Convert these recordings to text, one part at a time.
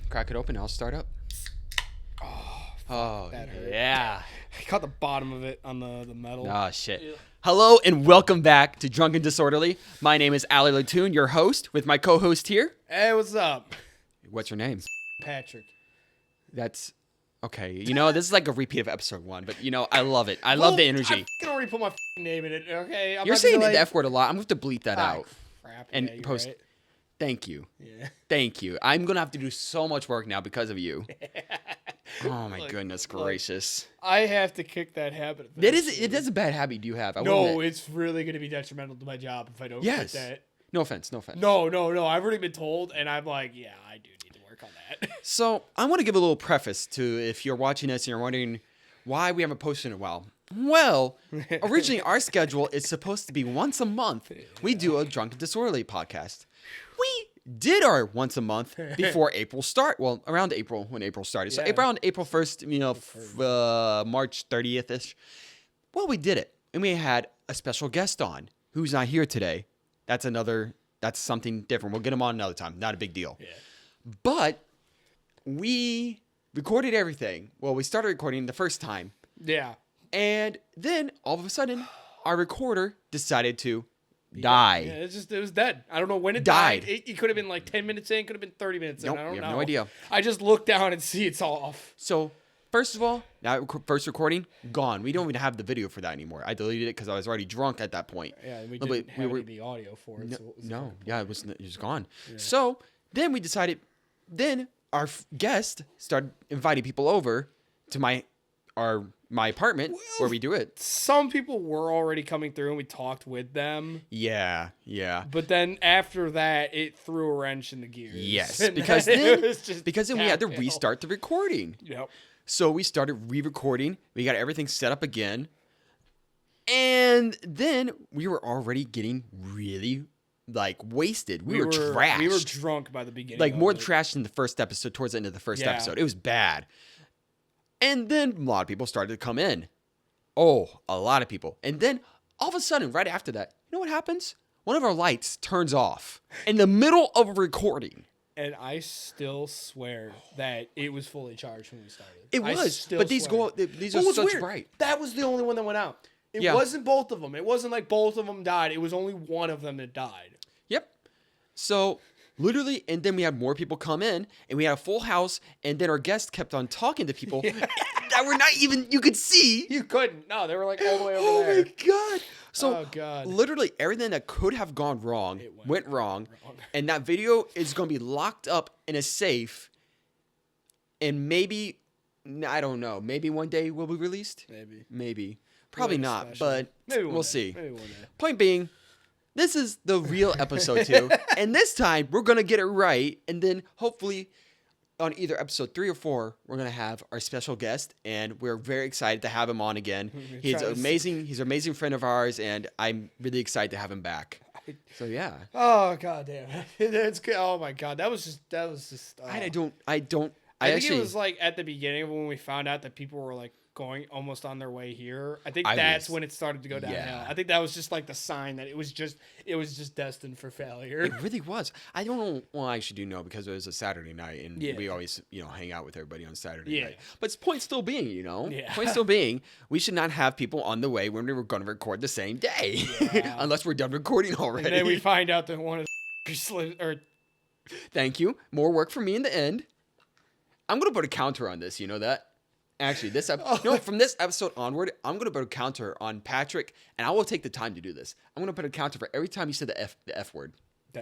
Crack it open. I'll start up. Oh, that hurt. yeah. I caught the bottom of it on the metal. Oh, shit. Yeah. Hello and welcome back to Drunk and Disorderly. My name is Ali Latoon, your host, with my co-host here. Hey, what's up? What's your name? Patrick. That's... Okay, this is like a repeat of episode 1, but, I love it. I love the energy. I can already put my name in it, okay? You're saying the F word a lot. I'm going to have to bleep that out. Crap. And yeah, post... Right. Thank you. Yeah. Thank you. I'm going to have to do so much work now because of you. Oh, my goodness gracious. I have to kick that habit. It is a bad habit you have. No, it's really going to be detrimental to my job if I don't quit that. No offense. No. I've already been told, and I'm like, yeah, I do need to work on that. So I want to give a little preface to if you're watching this and you're wondering why we haven't posted in a while. Well, originally our schedule is supposed to be once a month. We do a Drunk and Disorderly podcast. We did our once a month before April start. Well, around April, when April started. So around April 1st, March 30th-ish. Well, we did it. And we had a special guest on who's not here today. That's something different. We'll get him on another time. Not a big deal. Yeah. But we recorded everything. Well, we started recording the first time. Yeah. And then all of a sudden, our recorder decided to die. Yeah, it was dead. I don't know when it died. It could have been like 10 minutes in, could have been 30 minutes in. I don't know. No idea. I just looked down and see it's off. So, first of all, first recording, gone. We don't even have the video for that anymore. I deleted it because I was already drunk at that point. Yeah, we didn't have the audio for it. It was gone. Yeah. So, then we decided, our guest started inviting people over to my apartment where we do it. Some people were already coming through and we talked with them. Yeah. But then after that, it threw a wrench in the gears. Yes, because then we had to restart the recording. Yep. So we started re-recording. We got everything set up again. And then we were already getting really wasted. We were trashed. We were drunk by the beginning. Like more trashed than the first episode, towards the end of the first episode. It was bad. And then a lot of people started to come in. Oh, a lot of people. And then all of a sudden, right after that, you know what happens? One of our lights turns off in the middle of a recording. And I still swear that it was fully charged when we started. It was, but these are such bright. That was the only one that went out. It wasn't both of them. It wasn't like both of them died. It was only one of them that died. Yep. So literally, and then we had more people come in, and we had a full house, and then our guest kept on talking to people that were not even, you could see. You couldn't. No, they were like all the way over there. Oh my God. So literally everything that could have gone wrong went wrong. And that video is going to be locked up in a safe. And maybe, I don't know, maybe one day will be released? Maybe. Probably not, but we'll see. Maybe one day. Point being, this is the real episode 2. And this time, we're going to get it right. And then hopefully on either episode 3 or 4, we're going to have our special guest. And we're very excited to have him on again. He's amazing. He's an amazing friend of ours. And I'm really excited to have him back. So, yeah. Oh, God damn. It's good. Oh, my God. That was just. I think it was like at the beginning when we found out that people were like going almost on their way here. I think that's when it started to go downhill. Yeah. I think that was just like the sign that it was just destined for failure. It really was. I don't know. Well, I actually do know because it was a Saturday night and we always, hang out with everybody on Saturday night. But point still being, point still being, we should not have people on the way when we were going to record the same day. Yeah. Unless we're done recording already. And then we find out that one of the Thank you. More work for me in the end. I'm going to put a counter on this, you know that? Actually, from this episode onward, I'm going to put a counter on Patrick, and I will take the time to do this. I'm going to put a counter for every time you said the F word. Oh,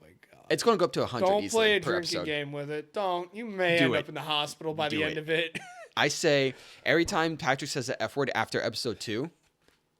my God. It's going to go up to 100 Don't easily play a per drinking episode. game with it. Don't. You may end up in the hospital by the end of it. I say every time Patrick says the F word after episode 2,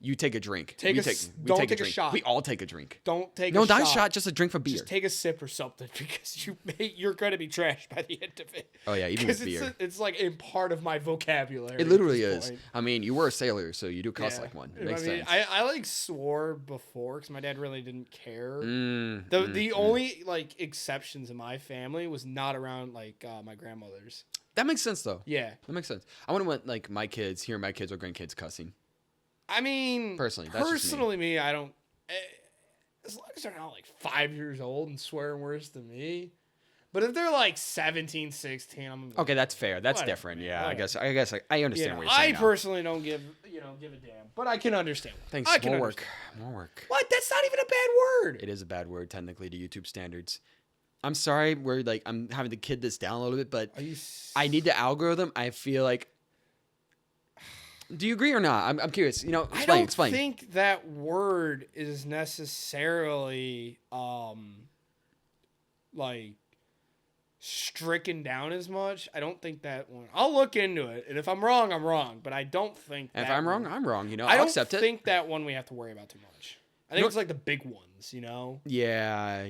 you take a drink. Don't take a shot. We all take a drink. Don't take a shot. No, not a shot, just a drink for beer. Just take a sip or something because you're going to be trashed by the end of it. Oh, yeah, even with beer. It's like a part of my vocabulary. It literally is. Point. I mean, you were a sailor, so you do cuss like one. It makes sense. I swore before because my dad really didn't care. The only exceptions in my family was not around my grandmother's. That makes sense, though. Yeah. That makes sense. I wouldn't want my kids or grandkids cussing. I mean, personally, me, I don't. As long as they're not 5 years old and swearing worse than me, But if they're like 17, 16, I'm Okay, that's fair. That's whatever, different. man, Yeah, whatever. I guess I understand what you're I saying. personally don't give a damn, but I can understand. Thanks. I can More understand. work. More work. What? That's not even a bad word. It is a bad word technically to YouTube standards. I'm sorry. I'm having to kid this down a little bit, but I need the algorithm. I feel like. Do you agree or not? I'm curious. Explain. I don't think that word is necessarily like stricken down as much. I don't think that one. I'll look into it, and if I'm wrong, I'm wrong. But I don't think. If I'm wrong, I'm wrong. I don't accept it. think that one we have to worry about too much. I think it's like the big ones, Yeah.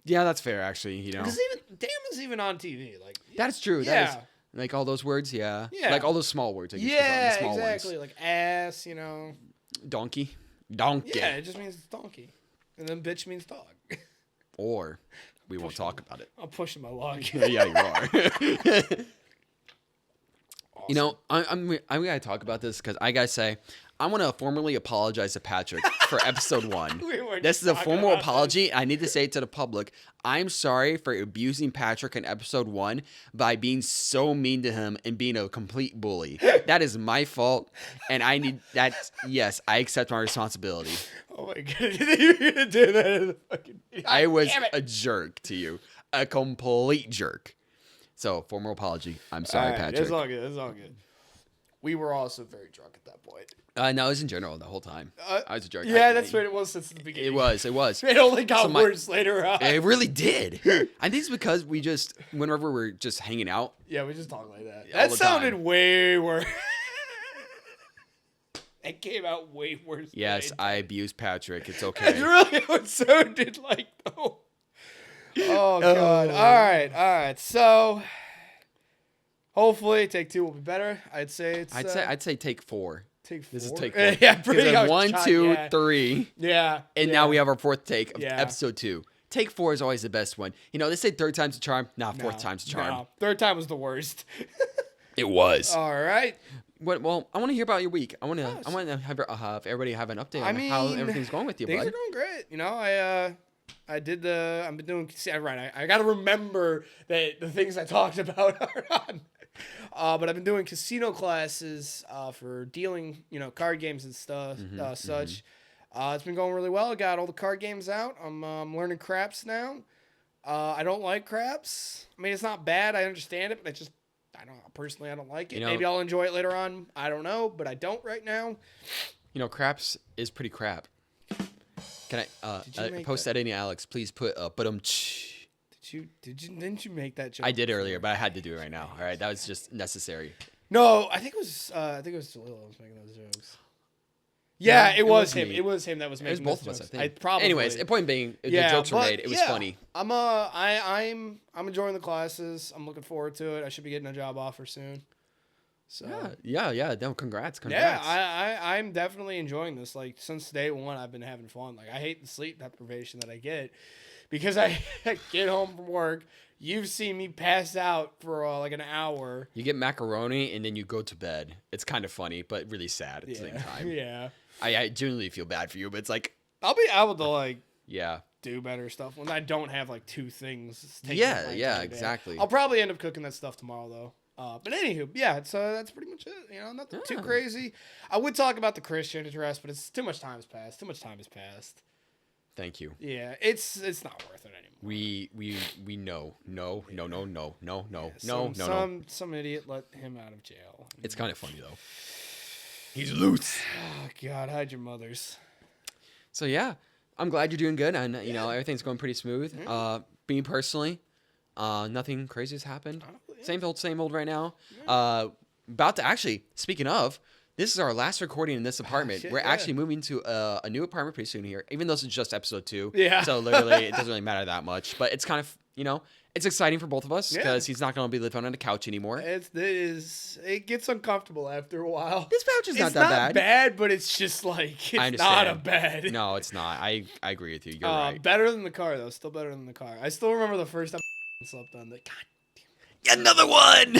Yeah, that's fair. Actually, Because even damn is even on TV. Like that's true. Yeah. That is, like all those words. Yeah. Yeah. Like all those small words. Yeah, the small exactly. Ones. Like ass, Donkey. Yeah, it just means donkey, and then bitch means dog. Or we won't talk about it. I'm pushing my luck. Yeah, you are. Awesome. I'm gonna talk about this because I gotta say, I want to formally apologize to Patrick for episode 1. This is a formal apology. I need to say it to the public. I'm sorry for abusing Patrick in episode 1 by being so mean to him and being a complete bully. That is my fault, and I need that. Yes, I accept my responsibility. Oh my god, you're gonna do that? I was a jerk to you, a complete jerk. So, formal apology. I'm sorry, Patrick. It's all good. It's all good. We were also very drunk at that point. No, it was in general the whole time. I was a jerk. Yeah, that's what it was since the beginning. It was. It only got worse later on. It really did. I think it's because we just, whenever we're just hanging out. Yeah, we just talk like that. All That the sounded time. way worse. It came out way worse. Yes, I abused Patrick. It's okay. That's really what it sounded like, though. Oh, God. All right. So, hopefully, take 2 will be better. I'd say I'd say take 4. take 4. This is take 4. Yeah, pretty much. 1, 2, 3. Yeah. And now we have our 4th take of Yeah. episode 2. Take 4 is always the best one. They say 3rd time's a charm. Nah, 4th time's a charm. No. 3rd time was the worst. It was. All right. Well, I want to hear about your week. I want to have everybody have an update on how everything's going with you, things bud. are going great. I've been doing, right. I got to remember that the things I talked about are on. But I've been doing casino classes for dealing, card games and stuff, such. It's been going really well. I got all the card games out. I'm learning craps now. I don't like craps. I mean, it's not bad. I understand it, but I don't like it. Maybe I'll enjoy it later on. I don't know, but I don't right now. Craps is pretty crap. Can I post that in, Alex? Please put Didn't you make that joke? I did earlier, but I had to do it right now. All right, that was just necessary. No, I think it was Jalil that was making those jokes. Yeah, it was him. me. It was him that was It was making both those of us, I jokes. think. Probably. Anyways, the point being, the jokes were made. It was funny. I'm enjoying the classes. I'm looking forward to it. I should be getting a job offer soon. So Yeah. No, congrats. yeah, I'm definitely enjoying this. Like since day one, I've been having fun. Like I hate the sleep deprivation that I get because I get home from work. You've seen me pass out for like an hour. You get macaroni and then you go to bed. It's kind of funny, but really sad at the same time. Yeah. I genuinely feel bad for you, but it's like, I'll be able to like yeah, do better stuff when I don't have like 2 things. Yeah, exactly. I'll probably end up cooking that stuff tomorrow though. But anywho, yeah, so that's pretty much it. Nothing too crazy. I would talk about the Christian address, but it's too much time has passed. Thank you. Yeah, it's not worth it anymore. We know. No. Some idiot let him out of jail. It's kind of funny though. He's loose. Oh God, hide your mothers. So yeah, I'm glad you're doing good, and everything's going pretty smooth. Me personally, nothing crazy has happened. Same old right now. About to actually, speaking of, this is our last recording in this apartment. We're actually moving to a new apartment pretty soon here, even though this is just episode 2. Yeah. So literally, it doesn't really matter that much. But it's kind of, it's exciting for both of us because he's not going to be living on the couch anymore. It gets uncomfortable after a while. This couch is not that bad. It's not bad, but it's just like, it's not a bad. No, it's not. I agree with you. You're right. Better than the car, though. Still better than the car. I still remember the first time I slept on the... God. Another one!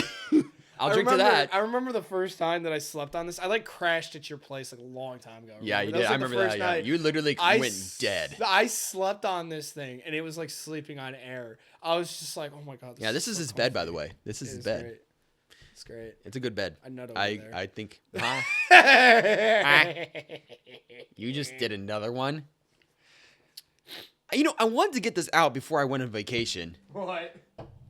I'll drink to that. I remember the first time that I slept on this. I like crashed at your place like a long time ago. Yeah, you That did. was, I like, the remember that. first Yeah, night. you literally went dead. I slept on this thing, and it was like sleeping on air. I was just like, oh my god. Yeah, this is his bed, by the way. This is his bed. Great. It's great. It's a good bed. I nut over there. I think. You just did another one. You know, I wanted to get this out before I went on vacation. What?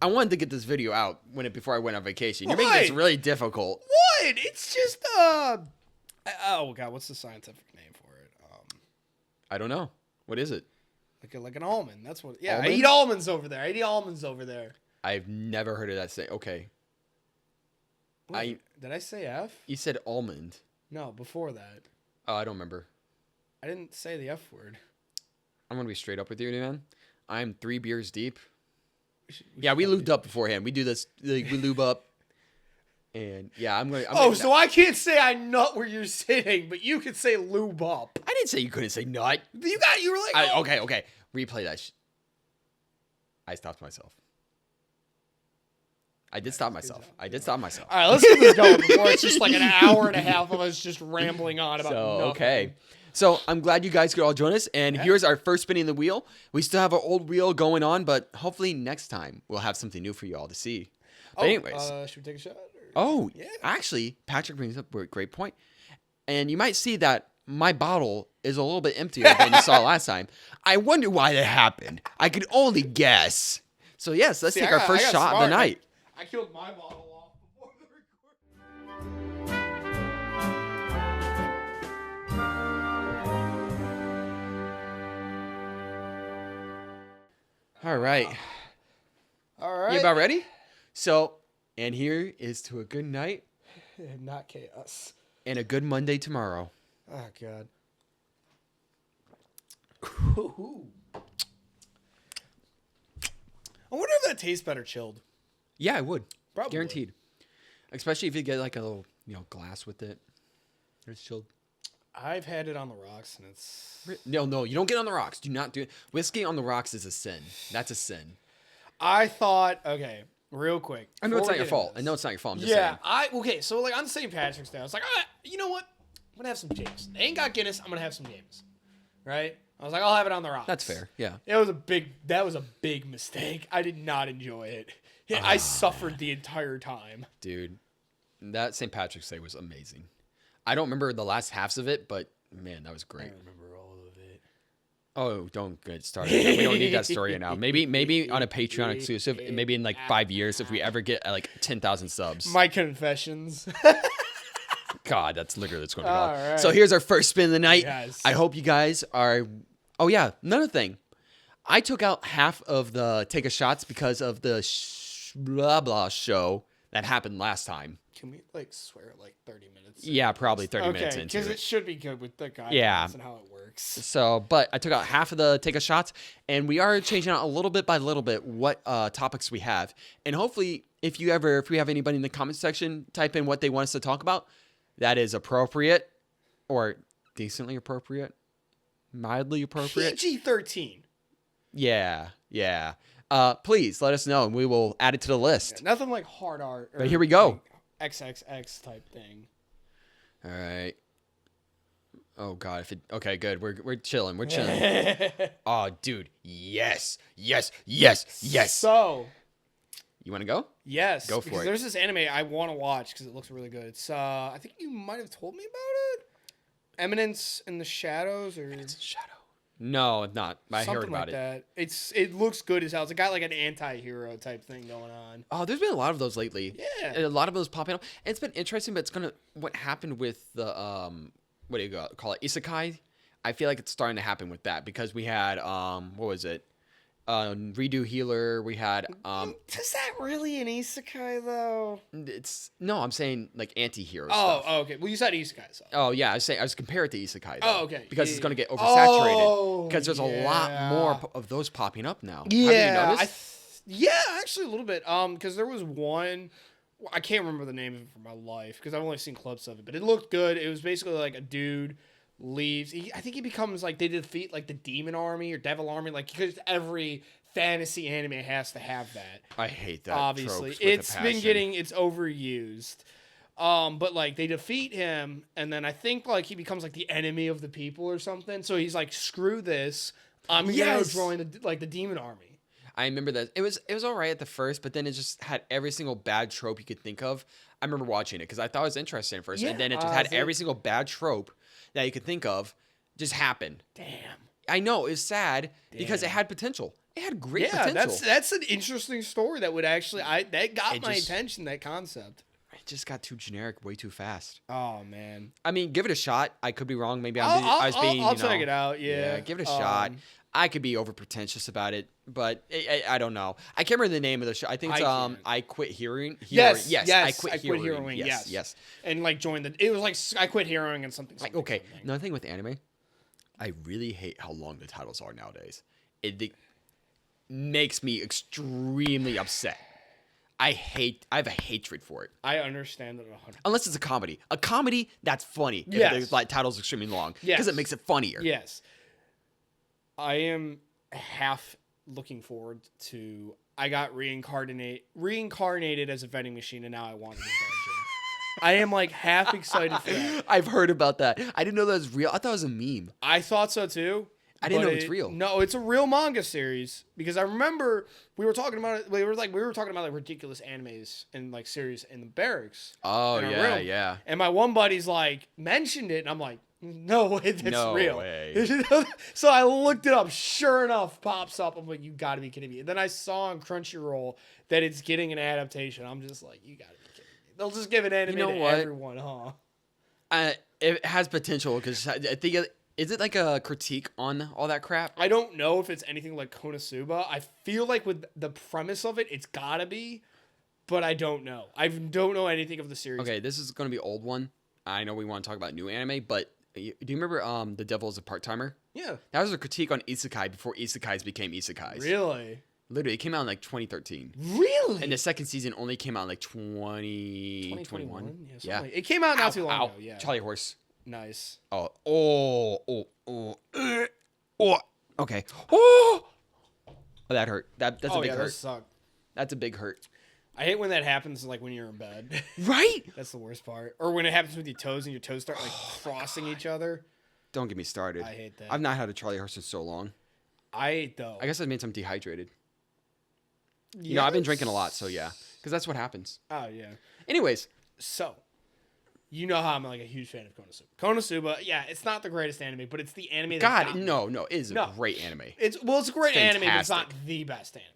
I wanted to get this video out before I went on vacation. You're making this really difficult. What? It's just oh god, what's the scientific name for it? I don't know. What is it? Like an almond. That's what. Yeah, Almond? I eat almonds over there. I've never heard of that say. Okay. Wait, did I say F? You said almond. No, before that. Oh, I don't remember. I didn't say the F word. I'm gonna be straight up with you, man. I'm 3 beers deep. We Yeah, we lubed up beforehand. We do this. Like, we lube up. And yeah, I'm going. So I can't say I nut where you're sitting, but you can say lube up. I didn't say you couldn't say nut. You were like, oh. Okay. Replay that. I stopped myself. I did stop myself. All right, let's get this going before it's just like an hour and a half of us just rambling on about nothing. Okay. So I'm glad you guys could all join us. And here's our first spinning the wheel. We still have our old wheel going on, but hopefully next time we'll have something new for you all to see. But anyways. Should we take a shot? Oh, yeah. Actually, Patrick brings up a great point. And you might see that my bottle is a little bit emptier than you saw last time. I wonder why that happened. I could only guess. So yes, let's take our first shot of the night. I killed my bottle off before the record. All right. You about ready? So, and here is to a good night. Not chaos. And a good Monday tomorrow. Oh, God. I wonder if that tastes better chilled. Yeah, I would. Probably. Guaranteed. Especially if you get like a little, glass with it. It's chilled. I've had it on the rocks, and it's... No, you don't get on the rocks. Do not do it. Whiskey on the rocks is a sin. That's a sin. I thought, okay, real quick. I know it's not your fault. I'm just saying. So like on St. Patrick's Day, I was like, you know what? I'm going to have some James. They ain't got Guinness. I'm going to have some James. Right? I was like, I'll have it on the rocks. That's fair. Yeah. That was a big mistake. I did not enjoy it. I suffered the entire time. Dude, that St. Patrick's Day was amazing. I don't remember the last halves of it, but man, that was great. I remember all of it. Oh, don't get started. We don't need that story now. Maybe on a Patreon exclusive, maybe in like 5 years if we ever get like 10,000 subs. My confessions. God, that's literally what's going to be called. Right. So here's our first spin of the night. Yes. I hope you guys are... Oh, yeah, another thing. I took out half of the take a shots because of the blah blah show that happened last time. Can we like swear like 30 minutes? Yeah, probably 30 minutes into because it. it should be good with the guidelines and how it works. So, but I took out half of the take a shots, and we are changing out a little bit by little bit what topics we have. And hopefully, if we have anybody in the comment section, type in what they want us to talk about that is appropriate or decently appropriate, mildly appropriate. PG-13. Yeah. Please let us know, and we will add it to the list. Yeah, nothing like hard art. But here we go. Like XXX type thing. All right. Oh God! Okay, good. We're chilling. We're chilling. Oh, dude. Yes. So. You want to go? Yes. Go for it. There's this anime I want to watch because it looks really good. It's I think you might have told me about it. Eminence in the Shadows or Shadow. No, not. I heard about that. It looks good as hell. It's got like an anti-hero type thing going on. Oh, there's been a lot of those lately. Yeah. A lot of those popping up. And it's been interesting, but what happened with the what do you call it? Isekai? I feel like it's starting to happen with that because we had what was it? Redo Healer. We had Is that really an isekai though? I'm saying like anti-hero stuff. stuff. Oh, okay. Well, you said isekai. So. Oh yeah, I was comparing it to isekai. Though, oh, okay. Because it's going to get oversaturated. Because there's a lot more of those popping up now. Yeah. Have you noticed? Actually a little bit. Because there was one. I can't remember the name of it for my life because I've only seen clips of it, but it looked good. It was basically like a dude leaves. I think he becomes like they defeat like the demon army or devil army, like because every fantasy anime has to have that. I hate that. Obviously, tropes with a it's been passion. getting it's overused. But like they defeat him, and then I think like he becomes like the enemy of the people or something. So he's like, screw this. I'm gonna go join the demon army. I remember that it was all right at the first, but then it just had every single bad trope you could think of. I remember watching it because I thought it was interesting at first, and then it just had every single bad trope that you could think of just happen. Damn. I know it's sad because it had potential. It had great potential. That's an interesting story that would actually that got my attention. That concept. It just got too generic way too fast. Oh man. I mean, give it a shot. I could be wrong. Maybe I'll check it out. Yeah, give it a shot. I could be over pretentious about it, but I don't know. I can't remember the name of the show. I think it's I Quit Hearing. Yes, I Quit Hearing. Yes. And like it was like I Quit Hearing and something. Okay, another thing with anime, I really hate how long the titles are nowadays. It makes me extremely upset. I have a hatred for it. I understand that 100%. Unless it's a comedy. A comedy, that's funny. Yes. If the title's extremely long. Because it makes it funnier. Yes. I am half looking forward to... I got reincarnated as a vending machine, and now I want to be dungeon. I am like half excited for that. I've heard about that. I didn't know that was real. I thought it was a meme. I thought so too. I didn't know it's real. No, it's a real manga series because I remember we were talking about it. We were talking about like ridiculous animes and like series in the barracks. Oh yeah, yeah. And my one buddy's like mentioned it, and I'm like, no way, that's real. Way. So I looked it up. Sure enough, pops up. I'm like, you got to be kidding me. And then I saw on Crunchyroll that it's getting an adaptation. I'm just like, you got to be kidding me. They'll just give an anime to everyone, huh? It has potential because I think. Is it like a critique on all that crap? I don't know if it's anything like Konosuba. I feel like with the premise of it, it's gotta be, but I don't know. I don't know anything of the series. Okay, this is going to be an old one. I know we want to talk about new anime, but do you remember The Devil is a Part-Timer? Yeah. That was a critique on isekai before isekais became isekais. Really? Literally, it came out in like 2013. Really? And the second season only came out in like 2021. Yeah. It came out not too long ago. Yeah. Charlie Horse. Nice. Oh. Okay. Oh, that hurt. That's a big hurt. Those suck. That's a big hurt. I hate when that happens, like when you're in bed. Right? That's the worst part. Or when it happens with your toes and your toes start like crossing each other. Don't get me started. I hate that. I've not had a Charlie Horse in so long. I guess that means I'm dehydrated. Yes. You know, I've been drinking a lot, so yeah. Because that's what happens. Oh, yeah. Anyways. So, you know how I'm like a huge fan of Konosuba. Konosuba, yeah, it's not the greatest anime, but it's the anime that no, it is a great anime. It's a great anime, but it's not the best anime.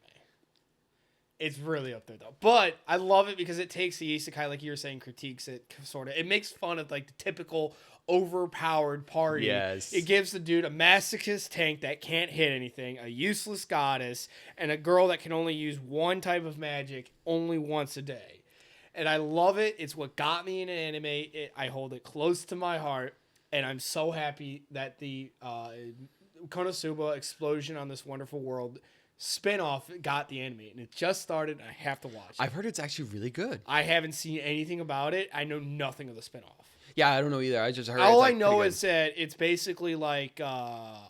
It's really up there, though. But I love it because it takes the isekai, like you were saying, critiques it, sort of. It makes fun of, like, the typical overpowered party. Yes. It gives the dude a masochist tank that can't hit anything, a useless goddess, and a girl that can only use one type of magic only once a day. And I love it. It's what got me in an anime. I hold it close to my heart. And I'm so happy that the Konosuba Explosion on This Wonderful World spinoff got the anime. And it just started, and I have to watch it. I've heard it's actually really good. I haven't seen anything about it. I know nothing of the spinoff. Yeah, I don't know either. I just heard all I know is that it's basically like a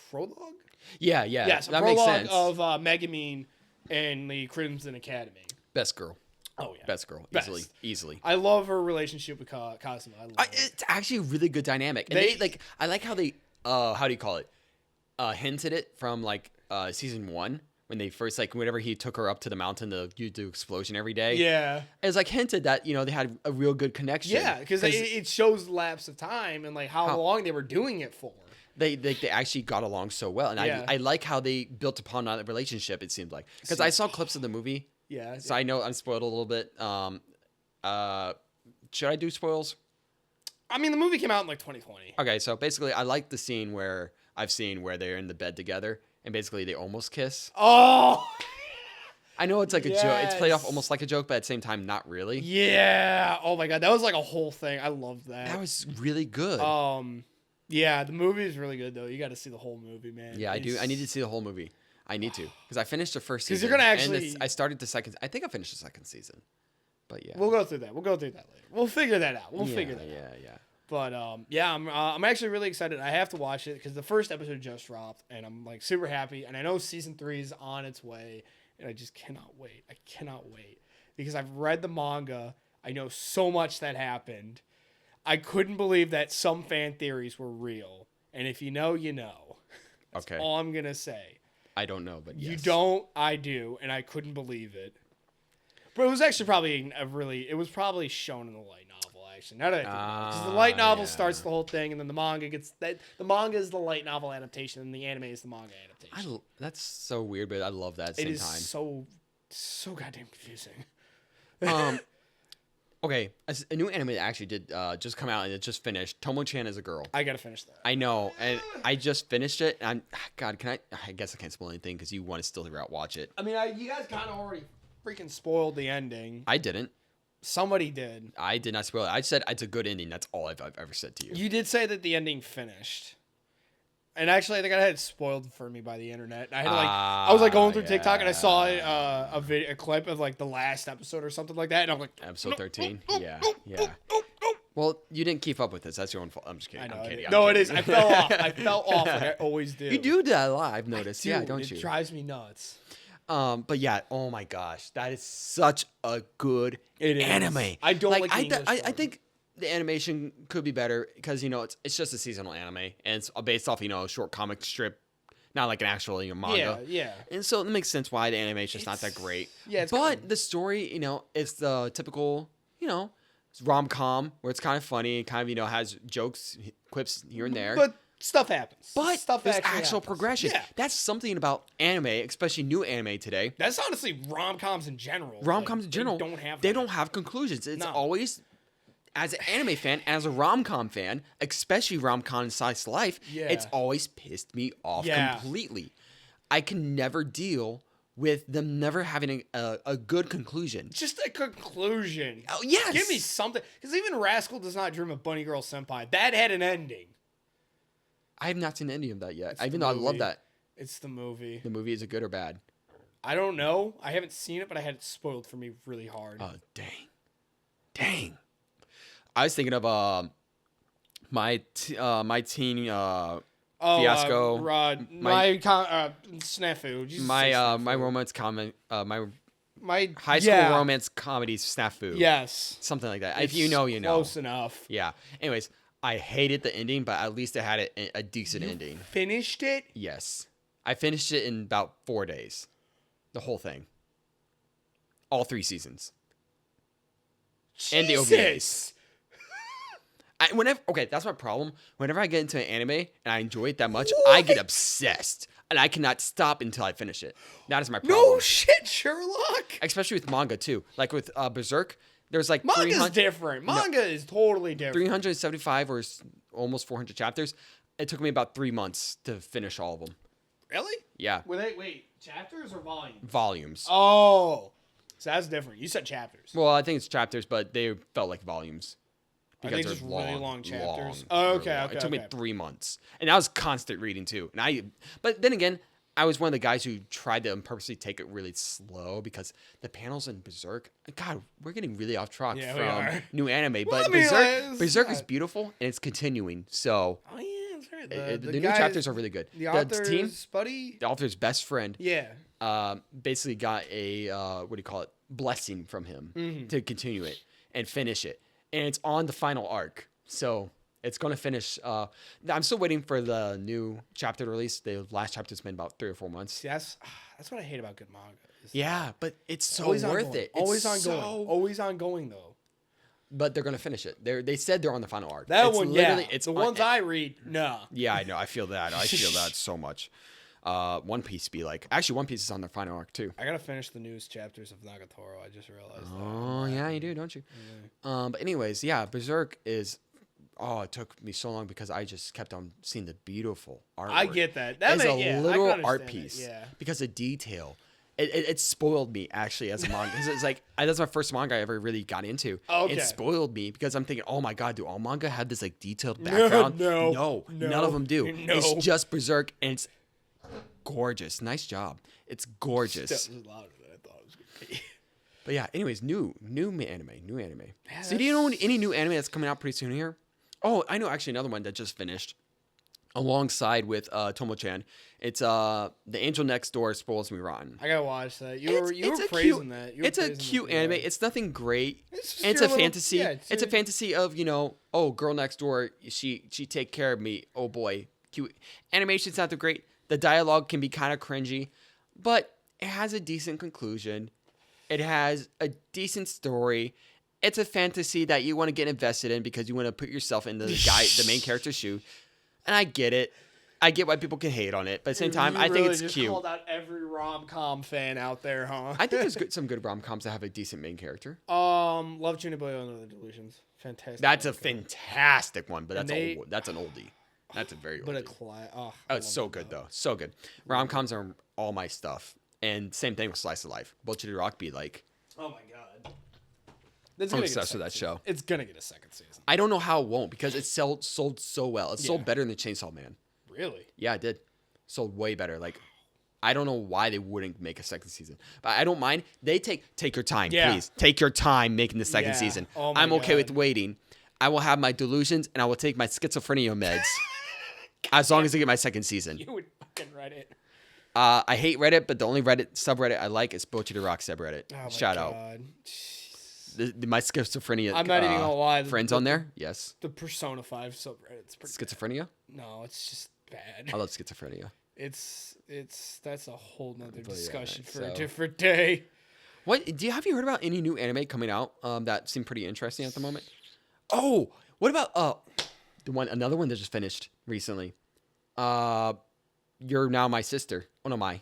prologue? Yeah. Yes, a that prologue makes sense. of Megumin and the Crimson Academy. Best girl. Oh, yeah. Best girl. Best. Easily. I love her relationship with Kazuma. It's actually a really good dynamic. And I like how they, how do you call it? Hinted it from like season 1 when they first, like, whenever he took her up to the mountain to do explosion every day. Yeah. It's like hinted that, you know, they had a real good connection. Yeah, because it shows lapse of time and like how long they were doing it for. They actually got along so well. And I like how they built upon that relationship, it seemed like. Because I saw clips of the movie. Yeah. So I know I'm spoiled a little bit. Should I do spoils? I mean, the movie came out in like 2020. Okay, so basically, I like the scene where they're in the bed together and basically they almost kiss. Oh! I know it's like a joke. It's played off almost like a joke, but at the same time, not really. Yeah. Oh my god, that was like a whole thing. I loved that. That was really good. Yeah, the movie is really good though. You got to see the whole movie, man. Yeah, I do. I need to see the whole movie. I need to because I finished the first season. Because you're gonna actually. I started the second. I think I finished the second season. But yeah, we'll go through that. We'll go through that later. We'll figure that out. We'll figure that out. Yeah. But yeah, I'm actually really excited. I have to watch it because the first episode just dropped, and I'm like super happy. And I know season 3 is on its way, and I just cannot wait. I cannot wait because I've read the manga. I know so much that happened. I couldn't believe that some fan theories were real. And if you know, you know. That's Okay. all I'm gonna say. I don't know, but yes. You don't, I do, and I couldn't believe it. But it was actually probably it was probably shown in the light novel, actually. Now that I think about it. Because the light novel starts the whole thing, and then the manga the manga is the light novel adaptation, and the anime is the manga adaptation. That's so weird, but I love that at the same time. So goddamn confusing. Okay, a new anime that actually did just come out and it just finished. Tomo-chan is a girl. I gotta finish that. I know, and I just finished it. And God, I guess I can't spoil anything because you want to still watch it. I mean, you guys kind of already freaking spoiled the ending. I didn't. Somebody did. I did not spoil it. I said it's a good ending. That's all I've ever said to you. You did say that the ending finished. And actually, I think I had it spoiled for me by the internet. I had I was like going through TikTok and I saw a clip of like the last episode or something like that, and I'm like, episode 13. Yeah. Well, you didn't keep up with this. That's your own fault. I'm just kidding. I'm kidding. No, it is. I fell off. I fell off like I always do. You do that a lot. I've noticed. Yeah, don't you? It drives me nuts. But yeah. Oh my gosh, that is such a good anime. I don't like the English I think the animation could be better because it's just a seasonal anime and it's based off a short comic strip, not like an actual manga. Yeah. And so it makes sense why the animation's not that great. Yeah, but the story, it's the typical, rom-com where it's kind of funny, kind of has jokes, quips here and there. But stuff happens. But stuff there's actually actual happens. progression. Yeah. That's something about anime, especially new anime today. That's honestly rom-coms in general. Rom-coms in general, they don't have conclusions. It's always, as an anime fan, as a rom-com fan, especially rom-com slice of life, it's always pissed me off completely. I can never deal with them never having a good conclusion. Just a conclusion. Oh, yes. Give me something. Because even Rascal Does Not Dream of Bunny Girl Senpai, that had an ending. I have not seen any of that yet, even though I love that. It's the movie. The movie, is it good or bad? I don't know. I haven't seen it, but I had it spoiled for me really hard. Oh, dang. I was thinking of my teen fiasco. My snafu. Jesus, my romance comment. My high school romance comedy snafu. Yes, something like that. If you know, you know. Close enough. Yeah. Anyways, I hated the ending, but at least it had a decent ending. Finished it? Yes, I finished it in about 4 days. The whole thing. All 3 seasons. Jesus. And the OVAs. That's my problem. Whenever I get into an anime and I enjoy it that much, I get obsessed. And I cannot stop until I finish it. That is my problem. No shit, Sherlock. Especially with manga, too. Like with Berserk, there's like Manga's different. Manga is totally different. 375 or almost 400 chapters. It took me about 3 months to finish all of them. Really? Yeah. Wait, chapters or volumes? Volumes. Oh. So that's different. You said chapters. Well, I think it's chapters, but they felt like volumes. Because they're just really long chapters. Okay. It took me 3 months. And that was constant reading too. But then again, I was one of the guys who tried to purposely take it really slow because the panels in Berserk, God, we're getting really off track from new anime. But Berserk is beautiful and it's continuing. So that's right. The new chapters are really good. The author's buddy? The author's best friend. Yeah. Basically got a blessing from him to continue it and finish it. And it's on the final arc. So it's going to finish. I'm still waiting for the new chapter to release. The last chapter's been about 3 or 4 months. See, that's what I hate about good manga. Yeah, but it's so worth ongoing. It. Always ongoing. Always ongoing, though. But they're going to finish it. They said they're on the final arc. It's the ones I read, no. Yeah, I know. I feel that. I feel that so much. One Piece be like... Actually, One Piece is on their final arc, too. I gotta finish the news chapters of Nagatoro. I just realized that. Oh, yeah, you do, don't you? Yeah. But anyways, yeah, Berserk is... Oh, it took me so long because I just kept on seeing the beautiful artwork. I get that. It's a literal art piece. Yeah. Because of detail. It spoiled me, actually, as a manga. It's like, that's my first manga I ever really got into. Okay. It spoiled me because I'm thinking, oh my God, do all manga have this like detailed background? No, none of them do. No. It's just Berserk and it's gorgeous. Nice job. It's gorgeous. That was louder than I thought it was going to be. But yeah, anyways, new anime. Yeah, So do you know any new anime that's coming out pretty soon here? Oh, I know actually another one that just finished alongside with Tomo-chan. It's The Angel Next Door Spoils Me Rotten. I gotta watch that. You were It's a praising cute, that. You were it's a praising cute that. anime. It's nothing great. It's And it's your a little- fantasy. yeah, It's a fantasy of, oh, girl next door, she take care of me. Oh boy, cute. Animation's not that great. The dialogue can be kind of cringy, but it has a decent conclusion. It has a decent story. It's a fantasy that you want to get invested in because you want to put yourself in the main character's shoe. And I get it. I get why people can hate on it, but at the same time, I think it's just cute. Called out every rom-com fan out there, huh? I think there's some good rom-coms that have a decent main character. Love Chuniboy on Other Delusions. Fantastic. That's a fantastic one, but that's And that's an oldie. That's a very oldie. But Oh, it's so good though. So good. Rom-coms are all my stuff. And same thing with Slice of Life. Butcher Rock be like, Oh my god. I'm obsessed with that show. It's gonna get a second season. I don't know how it won't because it sold so well. It sold better than Chainsaw Man. Really? Yeah, it did. Sold way better. Like, I don't know why they wouldn't make a second season, but I don't mind. They take your time, please. Take your time making the second season. Oh my I'm okay God. with waiting. I will have my delusions and I will take my schizophrenia meds as long as I get my second season. You would fucking Reddit. I hate Reddit, but the only Reddit subreddit I like is Bocchi the Rock subreddit. Oh my Shout out. God. My schizophrenia. I'm not even gonna lie. Friends on there? Yes. The Persona 5 subreddit's pretty Schizophrenia? No, it's just bad. I love schizophrenia. That's a whole nother But yeah, discussion for so- a different day. What have you heard about any new anime coming out that seem pretty interesting at the moment? Oh, what about another one that just finished recently? You're Now My Sister. Oh no, my.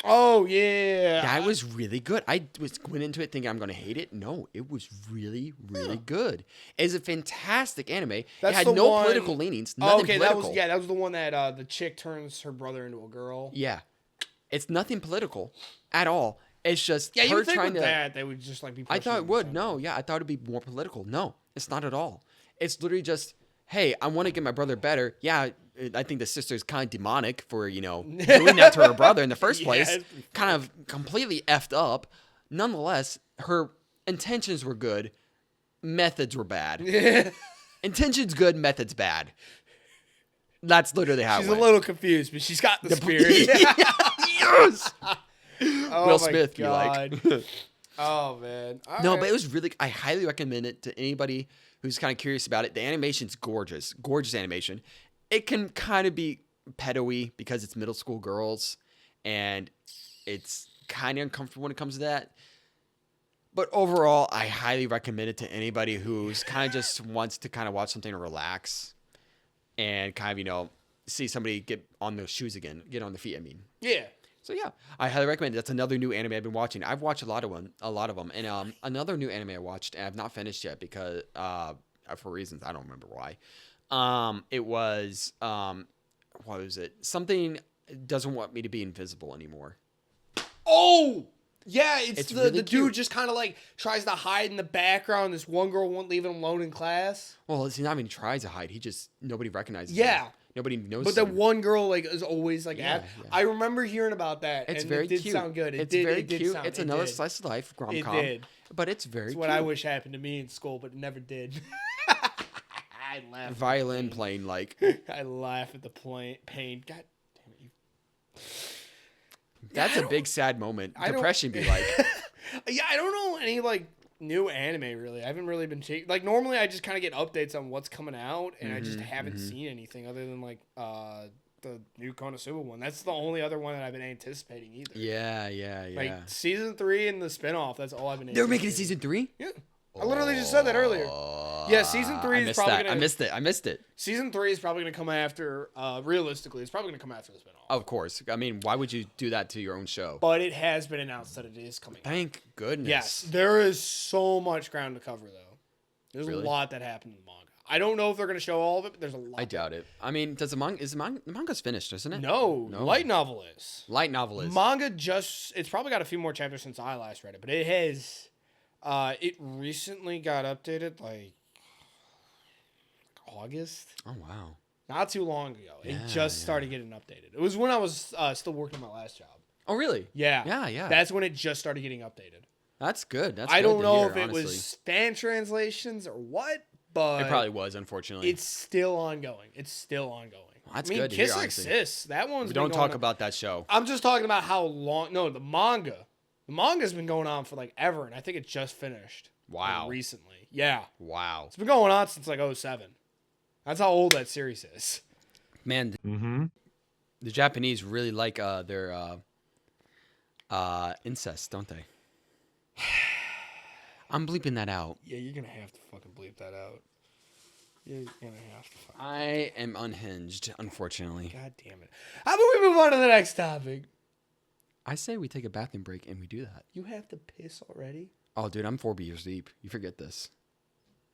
Oh yeah. That was really good. I went into it thinking I'm gonna hate it. No, it was really good. It's a fantastic anime. That's it had the no one- political leanings. Oh, Nothing okay, political. that was the one that the chick turns her brother into a girl. Yeah, it's nothing political at all. It's just Yeah, you her would think trying with to. that they would just like be. I thought it would. pushing No, yeah, I thought it'd be more political. No, it's not at all. It's literally just, hey, I want to get my brother better. Yeah, I think the sister is kind of demonic for doing that to her brother in the first Yeah, place. it's- Kind of completely effed up. Nonetheless, her intentions were good. Methods were bad. Intentions good, methods bad. That's literally how She's it a went. little confused, but she's got the spirit. Yes. Oh Will my Smith be God. like. Oh man. All No, right. but it was really. I highly recommend it to anybody who's kind of curious about it. The animation's gorgeous, gorgeous animation. It can kind of be pedo-y because it's middle school girls, and it's kind of uncomfortable when it comes to that. But overall, I highly recommend it to anybody who's kind of just wants to kind of watch something to relax, and kind of see somebody get on their shoes again, get on their feet. I mean. Yeah. So yeah, I highly recommend it. That's another new anime I've been watching. I've watched a lot of them, and another new anime I watched and I've not finished yet because for reasons I don't remember why. It was what was it? Something doesn't want me to be invisible anymore. Oh. Yeah, it's really the dude cute. just kind of like tries to hide in the background. This one girl won't leave him alone in class. Well, he not even tries to hide. He just nobody recognizes. Yeah. him. Nobody knows. But the one girl like is always like Yeah, at. yeah. I remember hearing about that. It's and very it did cute. sound good. It's did, very it did cute. Sound, It's it another did. slice of life rom It com. did. But it's very It's cute. what I wish happened to me in school, but it never did. I laugh. at Violin the playing like. pain. I laugh at the pain. God damn it, you. That's I a don't- big sad moment. I don't- Depression be like. Yeah, I don't know any like new anime really. I haven't really been like normally I just kind of get updates on what's coming out, and I just haven't seen anything other than like the new Konosuba one. That's the only other one that I've been anticipating either. Yeah. Like season 3 and the spinoff. That's all I've been. They're making a anticipating. season 3? Yeah. I literally just said that earlier. Yeah, season 3 is probably gonna. I missed it. Season 3 is probably gonna come after. Realistically, it's probably gonna come after the spinoff. Of course. I mean, why would you do that to your own show? But it has been announced that it is coming. Thank goodness. Yes, there is so much ground to cover though. There's Really? a lot that happened in the manga. I don't know if they're gonna show all of it, but there's a lot. I doubt it. I mean, does the manga's finished, isn't it? No, light novel is. Light novel is. Manga it's probably got a few more chapters since I last read it, but it has. It recently got updated like August. Oh wow. Not too long ago. It Yeah, just started getting updated. It was when I was still working my last job. Oh really? Yeah. Yeah. That's when it just started getting updated. That's good. That's I good don't to know hear, if it honestly. was fan translations or what, but It probably was, unfortunately. it's still ongoing. It's still ongoing. That's I mean, good to hear, Kiss honestly. exists. That one's We been don't going talk on. about that show. I'm just talking about how long. No, the manga. The manga's been going on for like ever, and I think it just finished. Wow. Recently. Yeah. Wow. It's been going on since like 07. That's how old that series is. Man, the Japanese really like their incest, don't they? I'm bleeping that out. Yeah, you're gonna have to fucking bleep that out. You're gonna have to. I am unhinged, unfortunately. God damn it! How about we move on to the next topic? I say we take a bathroom break and we do that. You have to piss already? Oh, dude, I'm 4 beers deep. You forget this.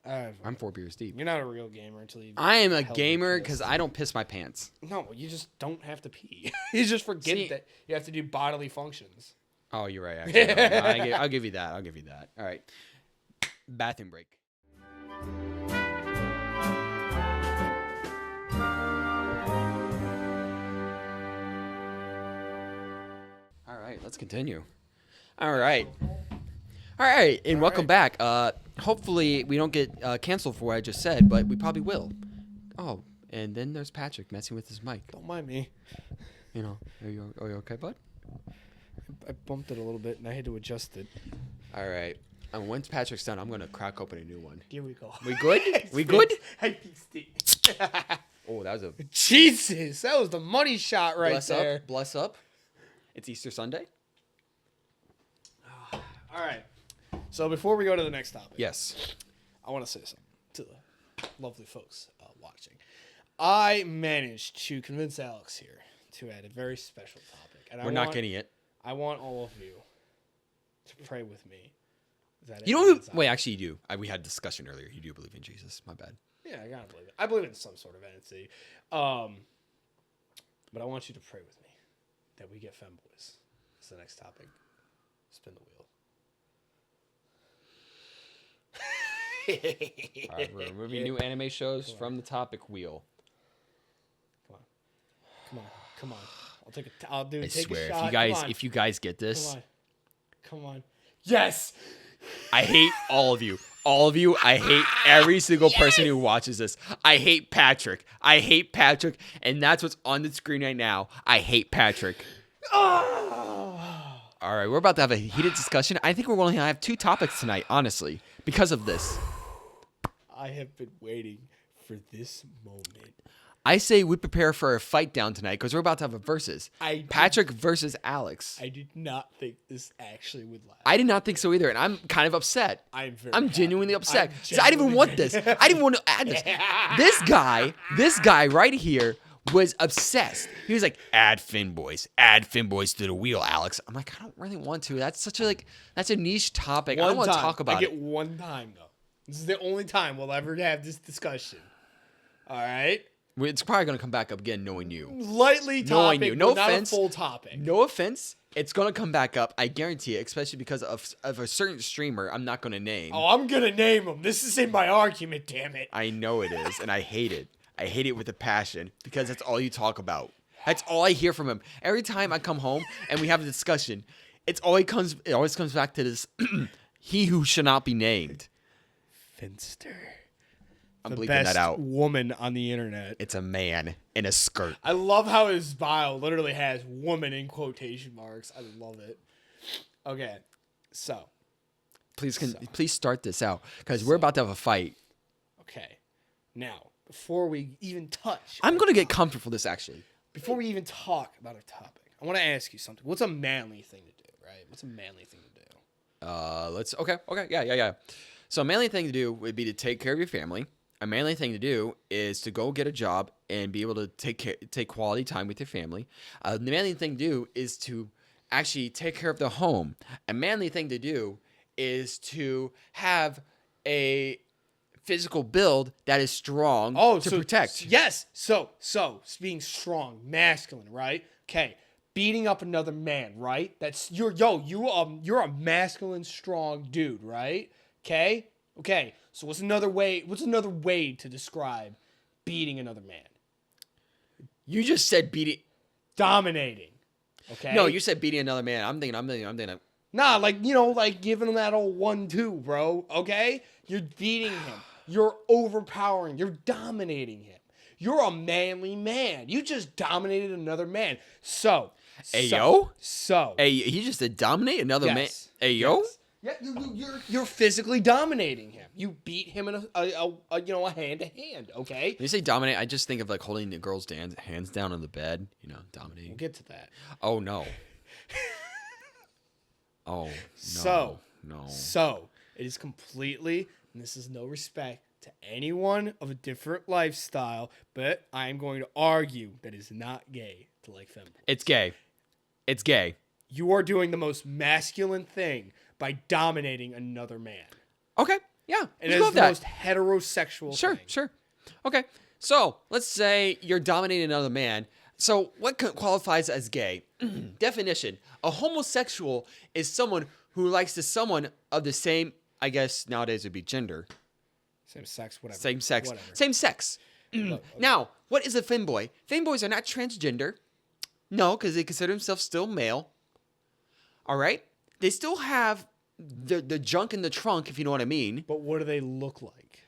I'm 4 beers deep. You're not a real gamer until you. I am a held me gamer pissed. because I don't piss my pants. No, you just don't have to pee. You just forget See- that you have to do bodily functions. Oh, you're right. Actually, no, I'll give you that. I'll give you that. All right. Bathroom break. All right, let's continue. All right. All right, and welcome back. Hopefully we don't get canceled for what I just said, but we probably will. Oh, and then there's Patrick messing with his mic. Don't mind me. You know, are you okay, bud? I bumped it a little bit and I had to adjust it. All right. And once Patrick's done, I'm gonna crack open a new one. Here we go. We good? We good? I fixed it. Oh, that was a Jesus, that was the money shot right bless there. up. Bless up. It's Easter Sunday. All right. So before we go to the next topic, Yes. I want to say something to the lovely folks watching. I managed to convince Alex here to add a very special topic, and We're not getting it. I want all of you to pray with me. That You it don't. ends Wait, up- actually, you do. We had a discussion earlier. You do believe in Jesus. My bad. Yeah, I gotta believe it. I believe in some sort of entity. But I want you to pray with me that we get femboys. That's the next topic. Spin the wheel. All right, we're removing new anime shows from the topic wheel. Come on. I'll do. I Take swear, a shot. if you guys get this, Come on. Yes. I hate all of you. All of you. I hate every single person who watches this. I hate Patrick. And that's what's on the screen right now. I hate Patrick. All right, we're about to have a heated discussion. I think we're only gonna have 2 topics tonight, honestly, because of this. I have been waiting for this moment. I say we prepare for a fight down tonight because we're about to have a versus. Patrick versus Alex. I did not think this actually would last. I did not think so either, and I'm kind of upset. I'm genuinely upset. I'm 'Cause I didn't even want this. I didn't want to add this. This guy right here was obsessed. He was like, add Femboys to the wheel, Alex. I'm like, I don't really want to. That's such a that's a niche topic. I don't want to talk about I get it. one time though. This is the only time we'll ever have this discussion. All right. It's probably gonna come back up again, knowing you. Lightly Knowing topic, you. No but offense. not a full topic. No offense. It's gonna come back up. I guarantee it, especially because of a certain streamer I'm not gonna name. Oh, I'm gonna name him. This is in my argument. Damn it. I know it is, and I hate it. I hate it with a passion because that's all you talk about. That's all I hear from him. Every time I come home and we have a discussion, it always comes back to this he who should not be named. Finster. I'm The bleeping best that out. woman on the internet. It's a man in a skirt. I love how his bio literally has woman in quotation marks. I love it. Okay. So. Please start this out because we're about to have a fight. Okay. Now, before we even touch. I'm going to get comfort for this, actually. Before we even talk about our topic, I want to ask you something. What's a manly thing to do, right? What's a manly thing to do? Okay. Yeah. So a manly thing to do would be to take care of your family. A manly thing to do is to go get a job and be able to take quality time with your family. The manly thing to do is to actually take care of the home. A manly thing to do is to have a physical build that is strong to protect. Yes. So being strong, masculine, right? Okay. Beating up another man, right? That's you're a masculine, strong dude, right? Okay. So what's another way to describe beating another man? You just said beating. Dominating. Okay. No, you said beating another man. I'm thinking. Nah, like giving him that old 1-2, bro. Okay. You're beating him. You're overpowering. You're dominating him. You're a manly man. You just dominated another man. So, Hey, yo? So. Hey, he just did dominate another man. Hey, yo? Yes. Yeah, you're physically dominating him. You beat him in a hand to hand. Okay. When you say dominate, I just think of like holding the girl's hands down on the bed. Dominating. We'll get to that. Oh no. Oh no. So it is completely, and this is no respect to anyone of a different lifestyle, but I am going to argue that it's not gay to like femboys. It's gay. It's gay. You are doing the most masculine thing by dominating another man. Okay. Yeah. And it's the most heterosexual thing. Sure. Okay. So let's say you're dominating another man. So what qualifies as gay? Definition: a homosexual is someone who likes someone of the same, I guess nowadays would be gender. Same sex, whatever. Same sex. Whatever. Same sex. Okay. Now, what is a femboy? Femboys are not transgender. No, because they consider themselves still male. All right? They still have the junk in the trunk, if you know what I mean. But what do they look like?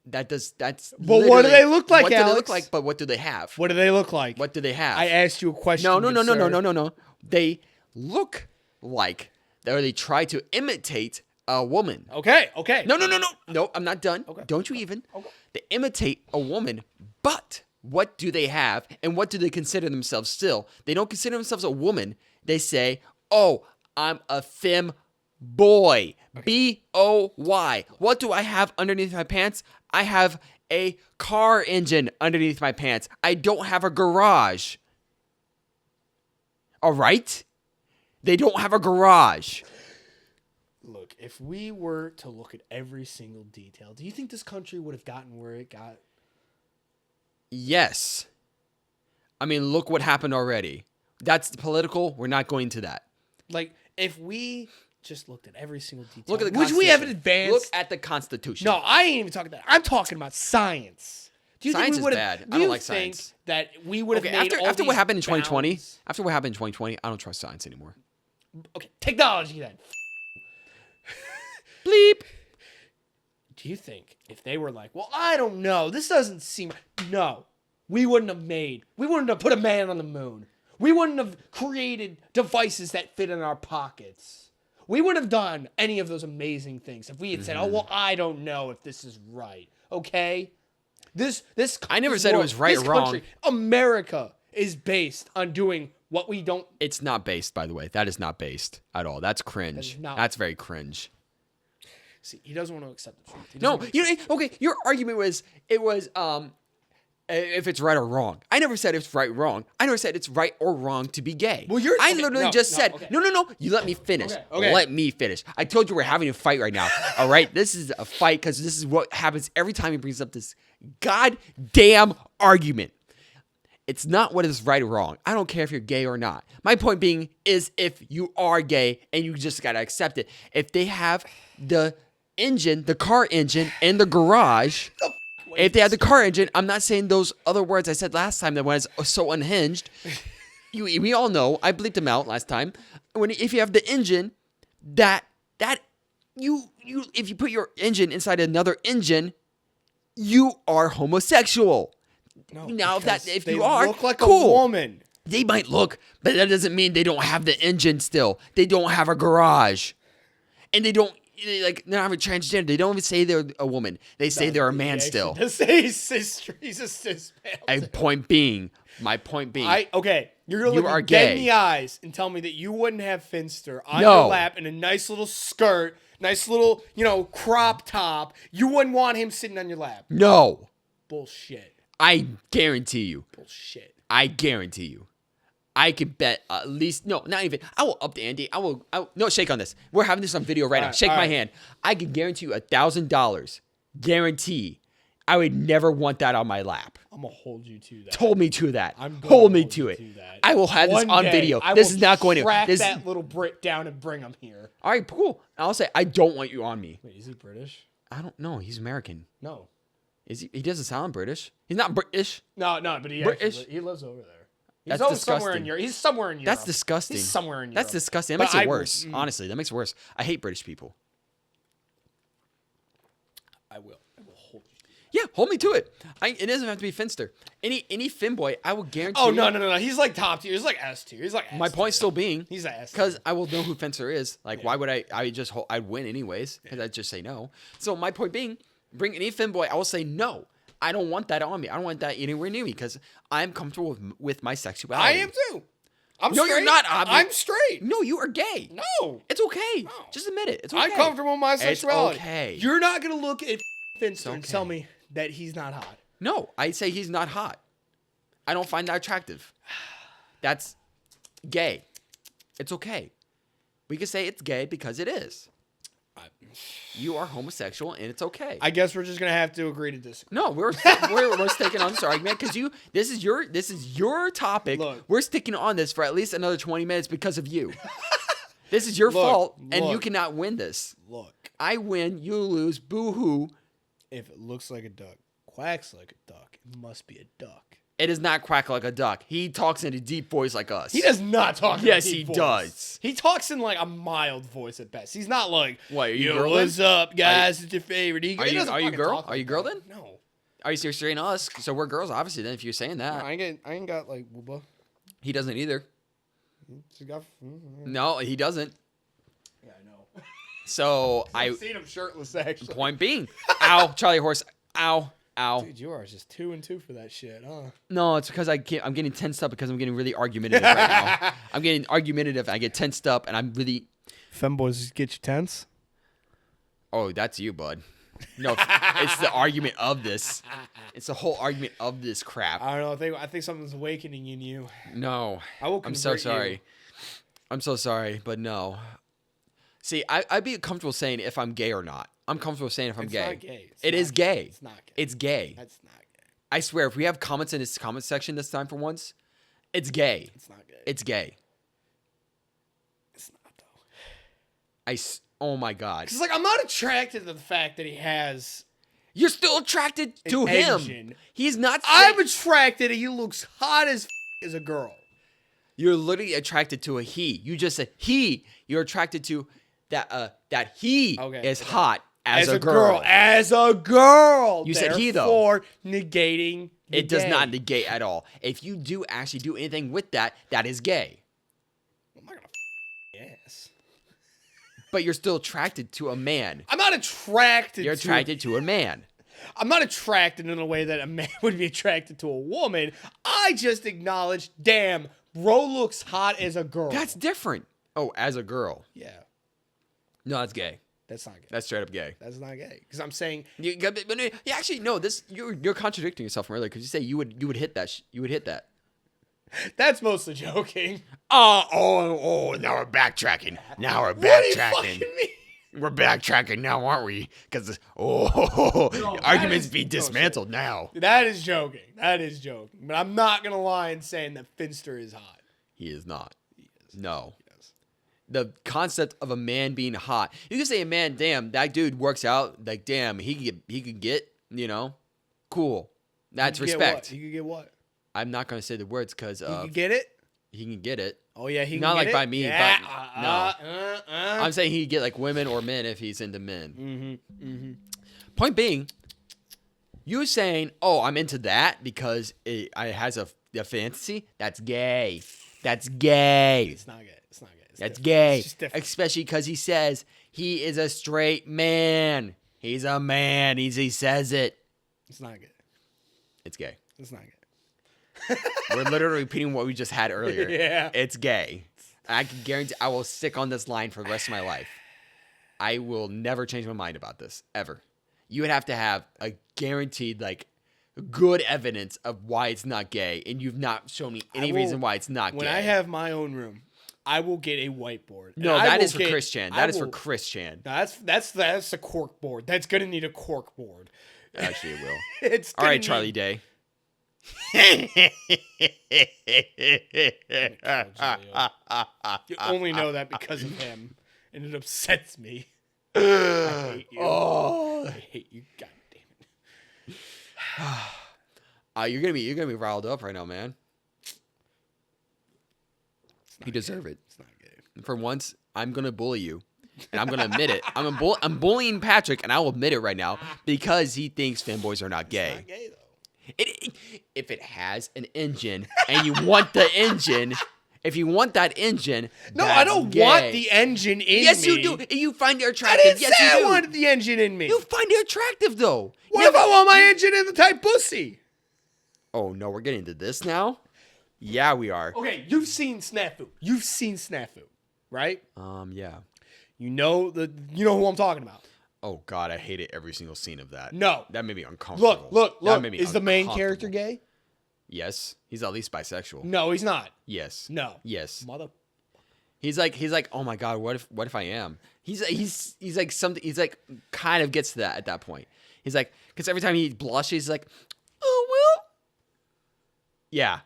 That's. But what do they look like, what Alex? do they look like? But what do they have? What do they look like? What do they have? I asked you a question. No. Sir. They look like, or they try to imitate a woman. Okay. No, I'm not done. Okay. Don't you even. Okay. They imitate a woman, but what do they have and what do they consider themselves still? They don't consider themselves a woman. They say, oh, I'm a femboy. B-O-Y. What do I have underneath my pants? I have a car engine underneath my pants. I don't have a garage. All right? They don't have a garage. Look, if we were to look at every single detail, do you think this country would have gotten where it got? Yes. I mean, look what happened already. That's political. We're not going to that. Like, if we just looked at every single detail, Look at the which Constitution. we haven't advanced. Look at the Constitution. No, I ain't even talking about that. I'm talking about science. Do you Science think we is would have? bad. Do I don't you like think science. that we would have Okay, made after what happened in 2020, bounds? after what happened in 2020, I don't trust science anymore. Okay, technology then. Bleep. Do you think if they were like, well, I don't know, this doesn't seem... No, we wouldn't have put a man on the moon. We wouldn't have created devices that fit in our pockets. We wouldn't have done any of those amazing things if we had said, oh, well, I don't know if this is right. Okay? I never said it was right or wrong. America is based on doing what we don't... It's not based, by the way. That is not based at all. That's cringe. That is not- That's very cringe. See, he doesn't want to accept the truth. He No, doesn't you know, okay, your argument was if it's right or wrong. I never said it's right or wrong. I never said it's right or wrong to be gay. Well, you're- I okay, literally no, just no, said, okay. no. You let me finish. Okay. Let me finish. I told you we're having a fight right now. All right? This is a fight because this is what happens every time he brings up this goddamn argument. It's not what is right or wrong. I don't care if you're gay or not. My point being is if you are gay and you just got to accept it. If they have the engine, the car engine in the garage, if they have the car engine, I'm not saying those other words I said last time that was so unhinged. We all know. I bleeped them out last time. If you have the engine, if you put your engine inside another engine, you are homosexual. No, Now, because if they you are, look like cool. a woman. They might look, but that doesn't mean they don't have the engine still. They don't have a garage. And they're not even transgender. They don't even say they're a woman. They say they're a man still. Just say he's a cis male. My point being, you're gonna You look are me dead in gay. the eyes and tell me that you wouldn't have Finster on No. your lap in a nice little skirt, nice little, crop top. You wouldn't want him sitting on your lap. no, Bullshit. I guarantee you. Bullshit. I guarantee you. I could bet at least, no, not even. I will up the ante. No, shake on this. We're having this on video right now. right, Shake all my right. hand. I can guarantee you $1,000. Guarantee. I would never want that on my lap. I'm gonna hold you to that. Hold me to that. I'm gonna Hold me hold to you it. to that. I will have this One on day, video. I This will is not going to. track This, that little Brit down and bring him here. all right, cool. I'll say I don't want you on me. Wait, is he British? I don't know. He's American. No. Is he? He doesn't sound British. He's not British. No, but he British? he lives over there. He's That's over somewhere in disgusting. Europe. He's somewhere in Europe. That's disgusting. He's somewhere in Europe. That's disgusting. That But makes I it will- worse. Honestly, that makes it worse. I hate British people. I will. Yeah, hold me to it. It doesn't have to be Finster. Any Femboy, I will guarantee. Oh no! He's like top tier. He's like S tier. He's like S My point still being, he's an S because I will know who Finster is. Like, why would I'd win anyways, because I'd just say no. So my point being, bring any Femboy, I will say no. I don't want that on me. I don't want that anywhere near me because I'm comfortable with my sexuality. I am too. I'm No, straight. you're not. I'm straight. No, you are gay. No. It's okay. No. Just admit it. It's okay. I'm comfortable with my sexuality. It's okay. You're not gonna look at Finster and okay. tell me that he's not hot. No, I say he's not hot. I don't find that attractive. That's gay. It's okay. We can say it's gay because it is. You are homosexual and it's okay. I guess we're just gonna have to agree to disagree. No, we're sticking on this argument because this is your topic. Look. We're sticking on this for at least another 20 minutes because of you. This is your fault, and you cannot win this. Look, I win, you lose. Boo hoo. if it looks like a duck, quacks like a duck, it must be a duck. It does not quack like a duck. He talks in a deep voice like us. He does not talk. Yes, in a he deep voice. does. He talks in like a mild voice at best. He's not like, What, are you yo, girling? what's up, guys? It's your favorite. He Are you doesn't fucking girl? talk Are you like girl that. then? No. Are you straight on us? So we're girls, obviously. Then, if you're saying that, I ain't got like booba. he doesn't either. He got, No, he doesn't. yeah, I know. So I've seen him shirtless actually. point being, ow, Charlie horse, ow, ow. Dude, you are just 2 and 2 for that shit, huh? No, it's because I'm getting tensed up because I'm getting really argumentative right now. I'm getting argumentative. I get tensed up, and I'm really. Femboys get you tense. Oh, that's you, bud. No, it's the argument of this. It's the whole argument of this crap. I don't know. I think something's awakening in you. No, I will I'm so convert sorry. you. I'm so sorry, but no. See, I'd be comfortable saying if I'm gay or not. I'm comfortable saying if I'm It's gay. not gay. It is gay. It's not gay. It's gay. That's not gay. I swear, if we have comments in this comment section this time for once, it's gay. It's not gay. It's gay. It's not though. Oh my God. Because like I'm not attracted to the fact that he has. You're still attracted to An him. engine. He's not. I'm attracted. He looks hot as a girl. You're literally attracted to a he. You just said he. You're attracted to that he is hot as a girl. As a girl. You said he, though. For negating. It does not negate at all. If you do actually do anything with that, that is gay. I'm not gonna. Yes. But you're still attracted to a man. I'm not attracted. You're attracted to a man. I'm not attracted in a way that a man would be attracted to a woman. I just acknowledge, damn, bro looks hot as a girl. That's different. Oh, as a girl. Yeah. No, that's gay. That's not gay. That's straight up gay. That's not gay. Because I'm saying Actually, no. You're contradicting yourself from earlier because you say you would hit that. You would hit that. that's mostly joking. Oh, now we're backtracking. Now we're What do you backtracking. fucking mean? We're backtracking now, aren't we? Because that arguments is- be dismantled now. That is joking. That is joking. But I'm not going to lie and saying that Finster is hot. He is not. He is. No. He is. The concept of a man being hot. You can say a man, damn, that dude works out. Like, damn, he could get, cool. That's You could get respect. what? You could get what? I'm not going to say the words because You could get it? he can get it. Oh, yeah, he can Not get like it? by me, Yeah. but I'm saying he could get like women or men if he's into men. Point being, you saying, "Oh, I'm into that because it has a fantasy." That's gay. That's gay. It's not gay. It's not gay. It's That's different. gay. It's just different. Especially because he says he is a straight man. He's a man. He says it. It's not gay. It's gay. It's not gay. We're literally repeating what we just had earlier. Yeah. It's gay. I can guarantee I will stick on this line for the rest of my life. I will never change my mind about this, ever. You would have to have a guaranteed, good evidence of why it's not gay, and you've not shown me any reason why it's not When gay. I have my own room, I will get a whiteboard. No, And I that will is for get- Christian. I That is for will- Christian. No, that's a cork board. That's gonna need a cork board. Actually, it will. It's All gonna right, need- Charlie Day. You only know that because of him, and it upsets me. I hate you. Oh, I hate you. God damn it. you're gonna be riled up right now, man. It's not You deserve gay. it. It's not gay. For once, I'm gonna bully you. and I'm gonna admit it. I'm bullying Patrick, and I will admit it right now because he thinks femboys are not gay. Not gay though. If it has an engine and you want the engine, if you want that engine, No, that's I don't gay. want the engine in Yes, me. you do. You find it I attractive. didn't Yes, say you I do. wanted the engine in me. You find it attractive though. What if I want my engine in the tight pussy? Oh no, we're getting to this now. Yeah, we are. Okay, you've seen Snafu. You've seen Snafu, right? Yeah. You know who I'm talking about. Oh God, I hated every single scene of that. No. That made me uncomfortable. Look. That made me Is the main uncomfortable. character gay? Yes, he's at least bisexual. No, he's not. Yes. No. Yes. Mother. He's like, oh my God, what if I am? He's like something. He's like kind of gets to that at that point. He's like, because every time he blushes, he's like, oh well. Yeah.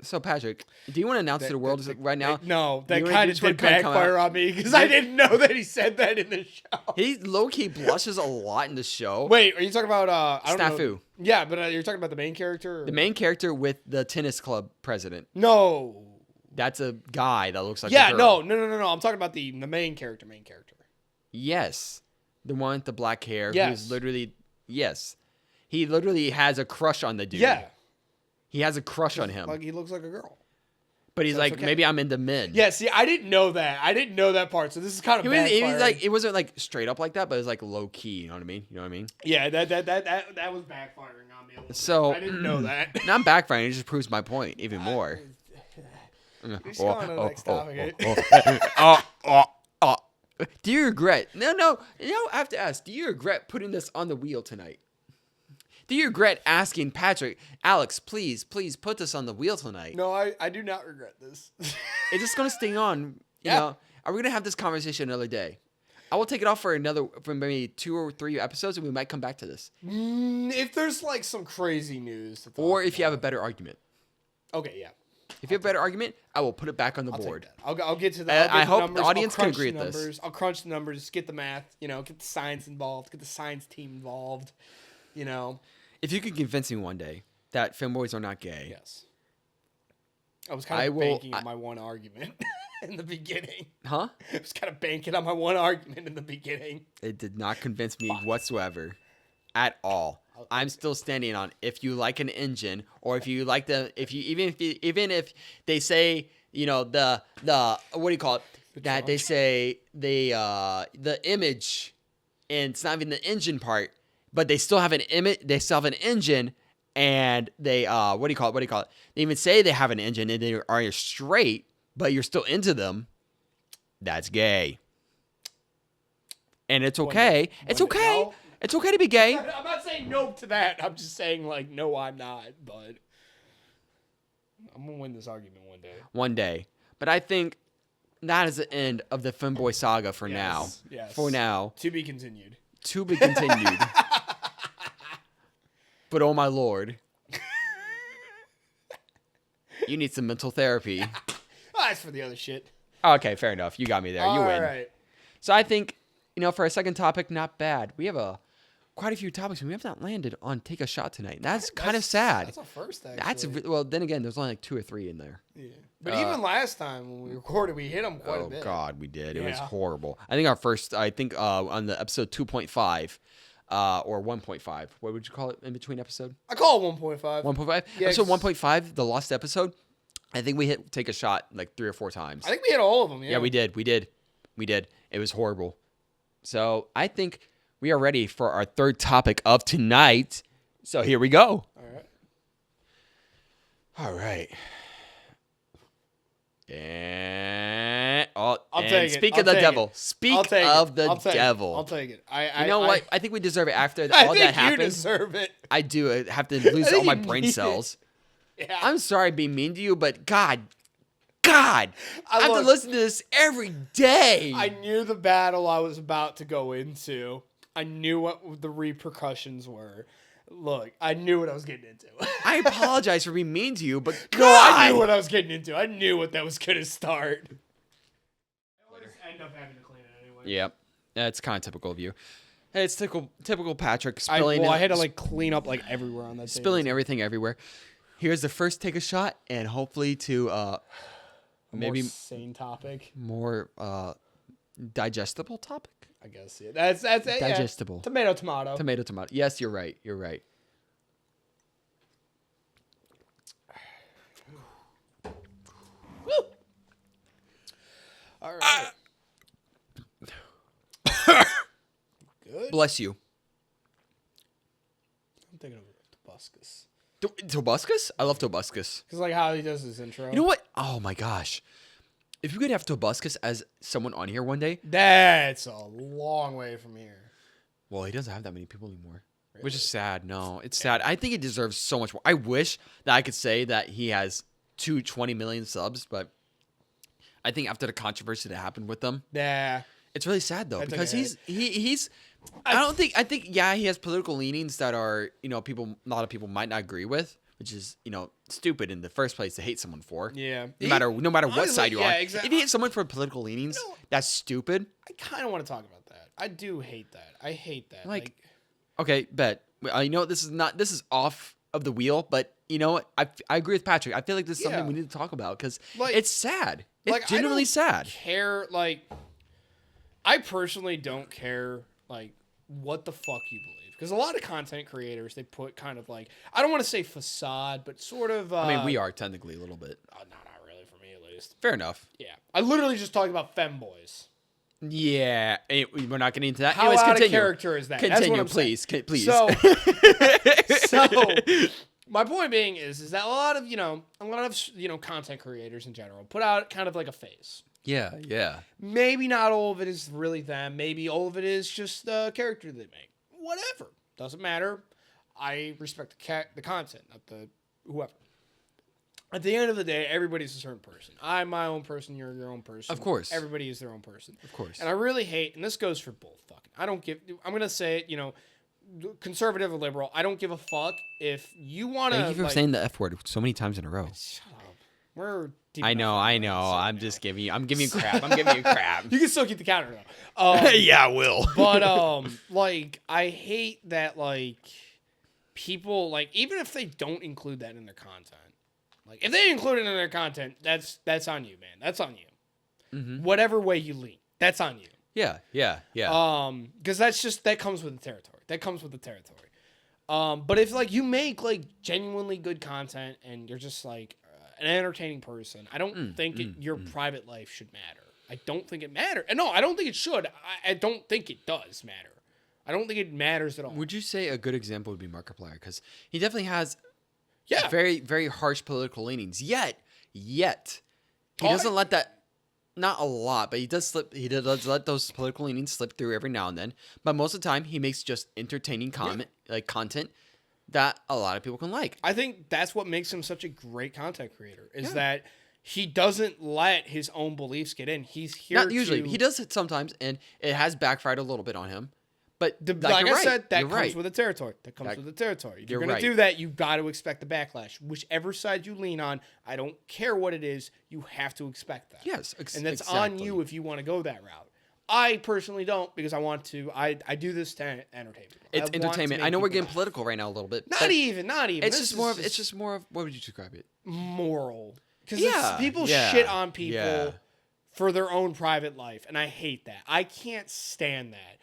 So Patrick, do you want to announce to the world right now? No, that You wanna- kind you of just wanna did kinda come backfire out? on me because I didn't know that he said that in the show. He low key blushes a lot in the show. Wait, are you talking about I don't know. Snafu. Yeah, but you're talking about the main character? Or? The main character with the tennis club president. No. That's a guy that looks like Yeah, a girl. no. I'm talking about the main character. Yes. The one with the black hair. Yes. Who's literally, yes. He literally has a crush on the dude. Yeah. He has a crush on him. Like he looks like a girl. But he's so it's like, okay. maybe I'm into men. Yeah, see, I didn't know that. I didn't know that part. So this is kind of It was backfiring. like, it wasn't like straight up like that, but it was like low key. You know what I mean? You know what I mean? Yeah, that was backfiring on me a little So bit. I didn't know that. not backfiring. It just proves my point even more. Let's go on to the next topic. Do you regret? No. I have to ask. Do you regret putting this on the wheel tonight? Do you regret asking Patrick, Alex, please put this on the wheel tonight? No, I do not regret this. It's just gonna stay on. You Yeah. know, are we gonna have this conversation another day? I will take it off for maybe 2 or 3 episodes, and we might come back to this. If there's like some crazy news to talk Or if you have a about. better argument. Okay, yeah. If you have a better argument, I will put it back on the I'll board. take that. I'll get to the. I I'll get hope the numbers, audience I'll can crunch agree the with this. numbers. I'll crunch the numbers, get the math. Get the science involved, get the science team involved. If you could convince me one day that femboys are not gay, Yes. I was kind of banking on my one argument in the beginning. huh? I was kind of banking on my one argument in the beginning. It did not convince me whatsoever, at all. I'm still standing on if you like an engine, or if you like even if they say the what do you call it that they say the image, and it's not even the engine part, but they still have an image. They still have an engine, and they what do you call it? They even say they have an engine and they are straight, but you're still into them. That's gay, and it's okay. It's okay. No. It's okay to be gay. I'm not saying no to that. I'm just saying no, I'm not. But I'm gonna win this argument one day. One day. But I think that is the end of the Femboy saga for now. Yes. For now. To be continued. To be continued. But oh my lord. You need some mental therapy. That's for the other shit. Okay, fair enough. You got me there. You win. All right. So I think, for a second topic, not bad. We have quite a few topics, and we have not landed on Take a Shot tonight. That's kind of sad. That's a first, actually. Well, then again, there's only like 2 or 3 in there. Yeah. But even last time when we recorded, we hit them quite a bit. Oh God, we did. It was Yeah. horrible. I think our first. On the episode 2.5, or 1.5. What would you call it in between episode? I call it 1.5. 1.5. Yeah, Episode 'cause- 1.5, the lost episode. I think we hit Take a Shot like 3 or 4 times. I think we hit all of them. Yeah, Yeah, we did. It was horrible. So I think we are ready for our third topic of tonight. So here we go. All right. All right. And take it. speak I'll of the take devil. it. Speak I'll take of it. the I'll take devil. It. I'll take it. You know what? I think we deserve it after I all think that happened. you deserve it. I do. I have to lose think all my you brain need it. cells. Yeah. I'm sorry being mean to you, but God, I have to listen to this every day. I knew the battle I was about to go into. I knew what the repercussions were. Look, I knew what I was getting into. I apologize for being mean to you, but No, I God! knew what I was getting into. I knew what that was going to start. I always end up having to clean it anyway. Yep, that's kind of typical of you. Hey, it's typical Patrick I spilling. had to clean up everywhere on that table. spilling everything everywhere. Here's the first Take a Shot, and hopefully to Maybe maybe sane topic. more Digestible topic? I guess, yeah. That's it. Digestible. Yeah. Tomato, tomato. Tomato, tomato. Yes, you're right. You're right. Woo! All right. Good. Bless you. I'm thinking of Tobuscus. Tobuscus? I love Tobuscus. Because, like, how he does his intro. You know what? Oh, my gosh. If you could have Tobuscus as someone on here one day. That's a long way from here. Well, he doesn't have that many people anymore. Really? Which is sad. No, it's sad. I think he deserves so much more. I wish that I could say that he has 20 million subs, but I think after the controversy that happened with them, Yeah. it's really sad though, That's because okay. he's I think yeah, he has political leanings that are, a lot of people might not agree with, which is, stupid in the first place to hate someone for. Yeah. No matter what honestly, side you're yeah, on. exactly. If you hate someone for political leanings, that's stupid. I kind of want to talk about that. I do hate that. I hate that. Like, okay, bet. I know this is off of the wheel, but you know what? I agree with Patrick. I feel like this is something Yeah. we need to talk about because Like- it's sad. It's like, genuinely I don't sad. care, like, I personally don't care, like, what the fuck you believe. Because a lot of content creators, they put kind of like, I don't want to say facade, but sort of. I mean, we are technically a little bit. No, not really, for me at least. Fair enough. Yeah. I literally just talked about femboys. Yeah, we're not getting into that. How Anyways, out continue. of character is that? Continue, That's what I'm please. saying. Please. So, my point being is that a lot of content creators in general put out kind of like a face. yeah. Maybe not all of it is really them. Maybe all of it is just the character they make. Whatever. Doesn't matter. I respect the content, not the whoever. At the end of the day, everybody's a certain person. I'm my own person. You're your own person. Of course. Everybody is their own person. Of course. And I really hate, and this goes for both fucking. I'm going to say it, conservative or liberal. I don't give a fuck if you want to. Thank you for saying the F word so many times in a row. Shut up. We're deep I enough know. in the I'm now. just giving you. I'm giving you crap. I'm giving you crap. You can still keep the counter though. Yeah, I will. But I hate that people even if they don't include that in their content, if they include it in their content, that's on you, man. That's on you. Mm-hmm. Whatever way you lean, that's on you. Yeah. Because that comes with the territory. That comes with the territory. But if you make genuinely good content and you're just an entertaining person, I don't think your private life should matter. I don't think it matters. No, I don't think it should. I don't think it does matter. I don't think it matters at all. Would you say a good example would be Markiplier? Because he definitely has Yeah. very, very harsh political leanings. Yet he doesn't let that. Not a lot, but he does slip. He does let those political leanings slip through every now and then. But most of the time, he makes just entertaining content that a lot of people can like. I think that's what makes him such a great content creator is that he doesn't let his own beliefs get in. He's here. Not usually. He does it sometimes, and it has backfired a little bit on him. But Like you're I said, right. that You're comes right. with the territory. That comes with the territory. If you're you're going right. to do that, you've got to expect the backlash. Whichever side you lean on, I don't care what it is, you have to expect that. Yes, and that's on you if you want to go that route. I personally don't because I want to. I do this to entertain people. It's entertainment. I know we're getting political right now a little bit. Not even. It's just more of. It's just more of. What would you describe it? moral. Because people yeah, shit on people yeah. for their own private life, and I hate that. I can't stand that.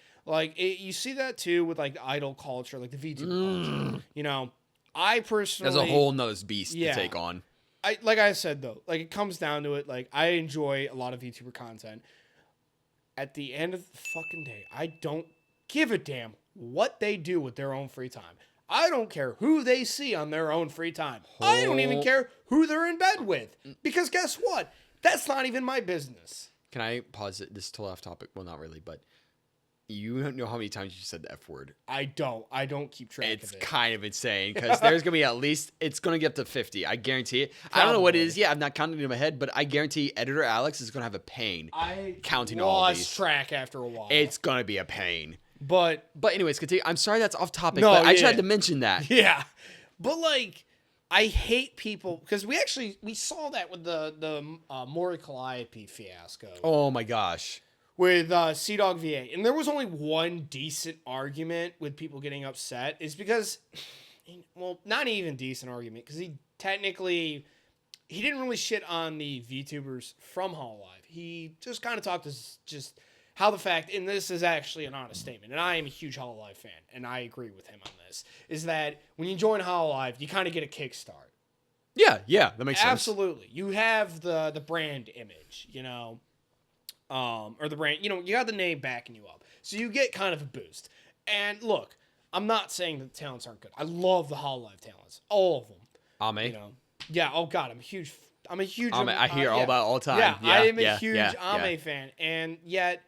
You see that too with idol culture, the VTuber culture. I personally There's a whole nother beast Yeah. to take on. I said though, it comes down to it. I enjoy a lot of VTuber content. At the end of the fucking day, I don't give a damn what they do with their own free time. I don't care who they see on their own free time. I don't even care who they're in bed with. Because guess what? That's not even my business. Can I pause it? This is totally off topic. Well, not really, but you don't know how many times you said the F word. I don't keep track It's of it. kind of insane because there's going to be at least, it's going to get up to 50. I guarantee it. I don't know what it is. Probably. Yeah, I'm not counting it in my head, but I guarantee editor Alex is going to have a pain counting all lost these. track after a while. It's going to be a pain. But anyways, continue. I'm sorry that's off topic, No, but I just yeah. had to mention that. yeah. But I hate people because we saw that with the Maury Calliope fiasco. Oh my gosh. With CDawg VA. And there was only one decent argument with people getting upset is because, well, not even decent argument because he didn't really shit on the VTubers from Hololive. He just kind of talked as just how the fact, and this is actually an honest statement, and I am a huge Hololive fan, and I agree with him on this, is that when you join Hololive, you kind of get a kickstart. Yeah, that makes sense. Absolutely. You have the brand image, you know, or the brand, you know, you got the name backing you up. So you get kind of a boost. And look, I'm not saying that the talents aren't good. I love the Hololive talents. All of them. Ame. You know. Yeah, oh God, I'm a huge Ame, I hear all about it all the time. Yeah, I am a huge Ame fan. And yet,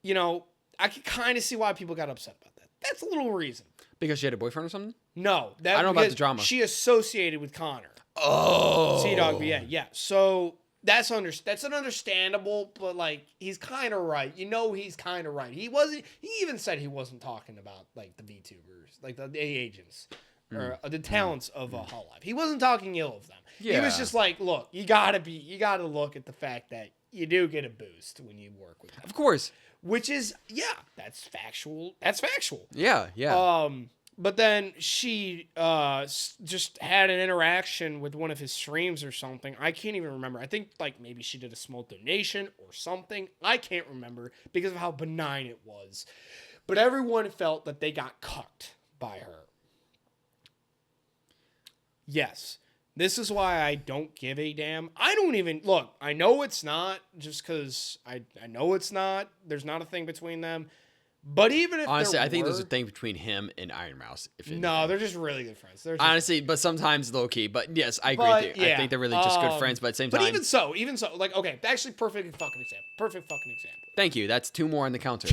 you know, I can kind of see why people got upset about that. That's a little reason. Because she had a boyfriend or something? No. I don't know about the drama. She associated with Connor. Oh. Sea-Dog VA, yeah. So that's an understandable, but like he's kind of right. You know, he's kind of right. He even said he wasn't talking about like the VTubers, like the agents or the talents of Hololive. He wasn't talking ill of them. Yeah. He was just like, look, you gotta look at the fact that you do get a boost when you work with them. Of course. Which is, that's factual. That's factual. Yeah. But then she just had an interaction with one of his streams or something. I can't even remember. I think like maybe she did a small donation or something. I can't remember because of how benign it was. But everyone felt that they got cucked by her. Yes. This is why I don't give a damn. I don't even... Look, I know it's not just because I know it's not. There's not a thing between them. But even if honestly, I think there's a thing between him and Iron Mouse. No, they're just really good friends. Honestly, but sometimes low key. But yes, I agree with you. Yeah. I think they're really just good friends. But at the same time, but even so, like okay, actually, perfect fucking example. Thank you. That's 2 more on the counter.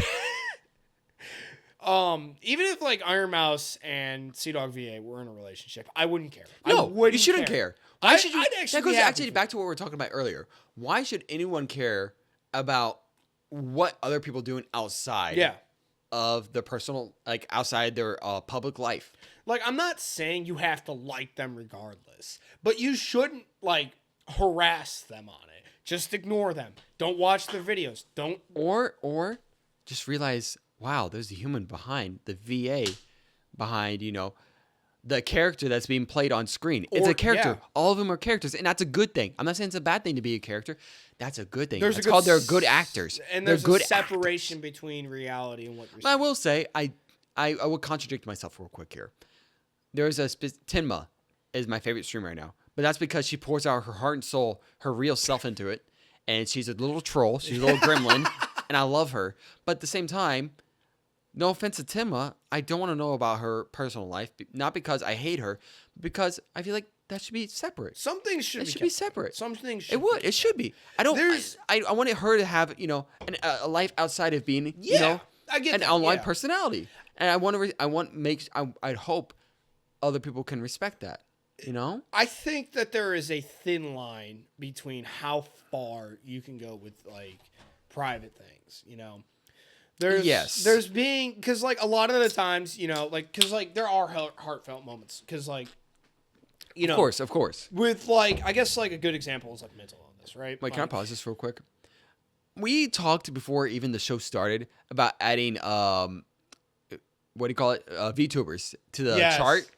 Even if like Iron Mouse and Sea-Dog VA were in a relationship, I wouldn't care. No, you shouldn't care. Why should you? That goes actually back to what we were talking about earlier. Why should anyone care about what other people doing outside? Yeah. Of their personal, like outside their public life. Like, I'm not saying you have to like them regardless, but you shouldn't like harass them on it. Just ignore them. Don't watch their videos. Don't. Or just realize, wow, there's a human behind the VA, behind, you know, the character that's being played on screen. It's a character. Yeah. All of them are characters, and that's a good thing. I'm not saying it's a bad thing to be a character. That's a good thing. It's called they're good actors. And there's a separation between reality and what you're saying. I will say, I will contradict myself real quick here. There's Tenma is my favorite streamer right now, but that's because she pours out her heart and soul, her real self into it, and she's a little troll. She's a little gremlin, and I love her. But at the same time, no offense to Tenma, I don't want to know about her personal life. Not because I hate her, but because I feel like that should be separate. Some things should be separate. Some things should. It would. It should be. I don't. I wanted her to have, you know, a life outside of being, you know, I get an online personality. And I'd hope other people can respect that. You know. I think that there is a thin line between how far you can go with like private things. You know. There's being, because like a lot of the times, you know, like because like there are heartfelt moments because like. You know, of course. With like, I guess like a good example is like mental illness, right? Wait, can I pause this real quick? We talked before even the show started about adding what do you call it? VTubers to the chart.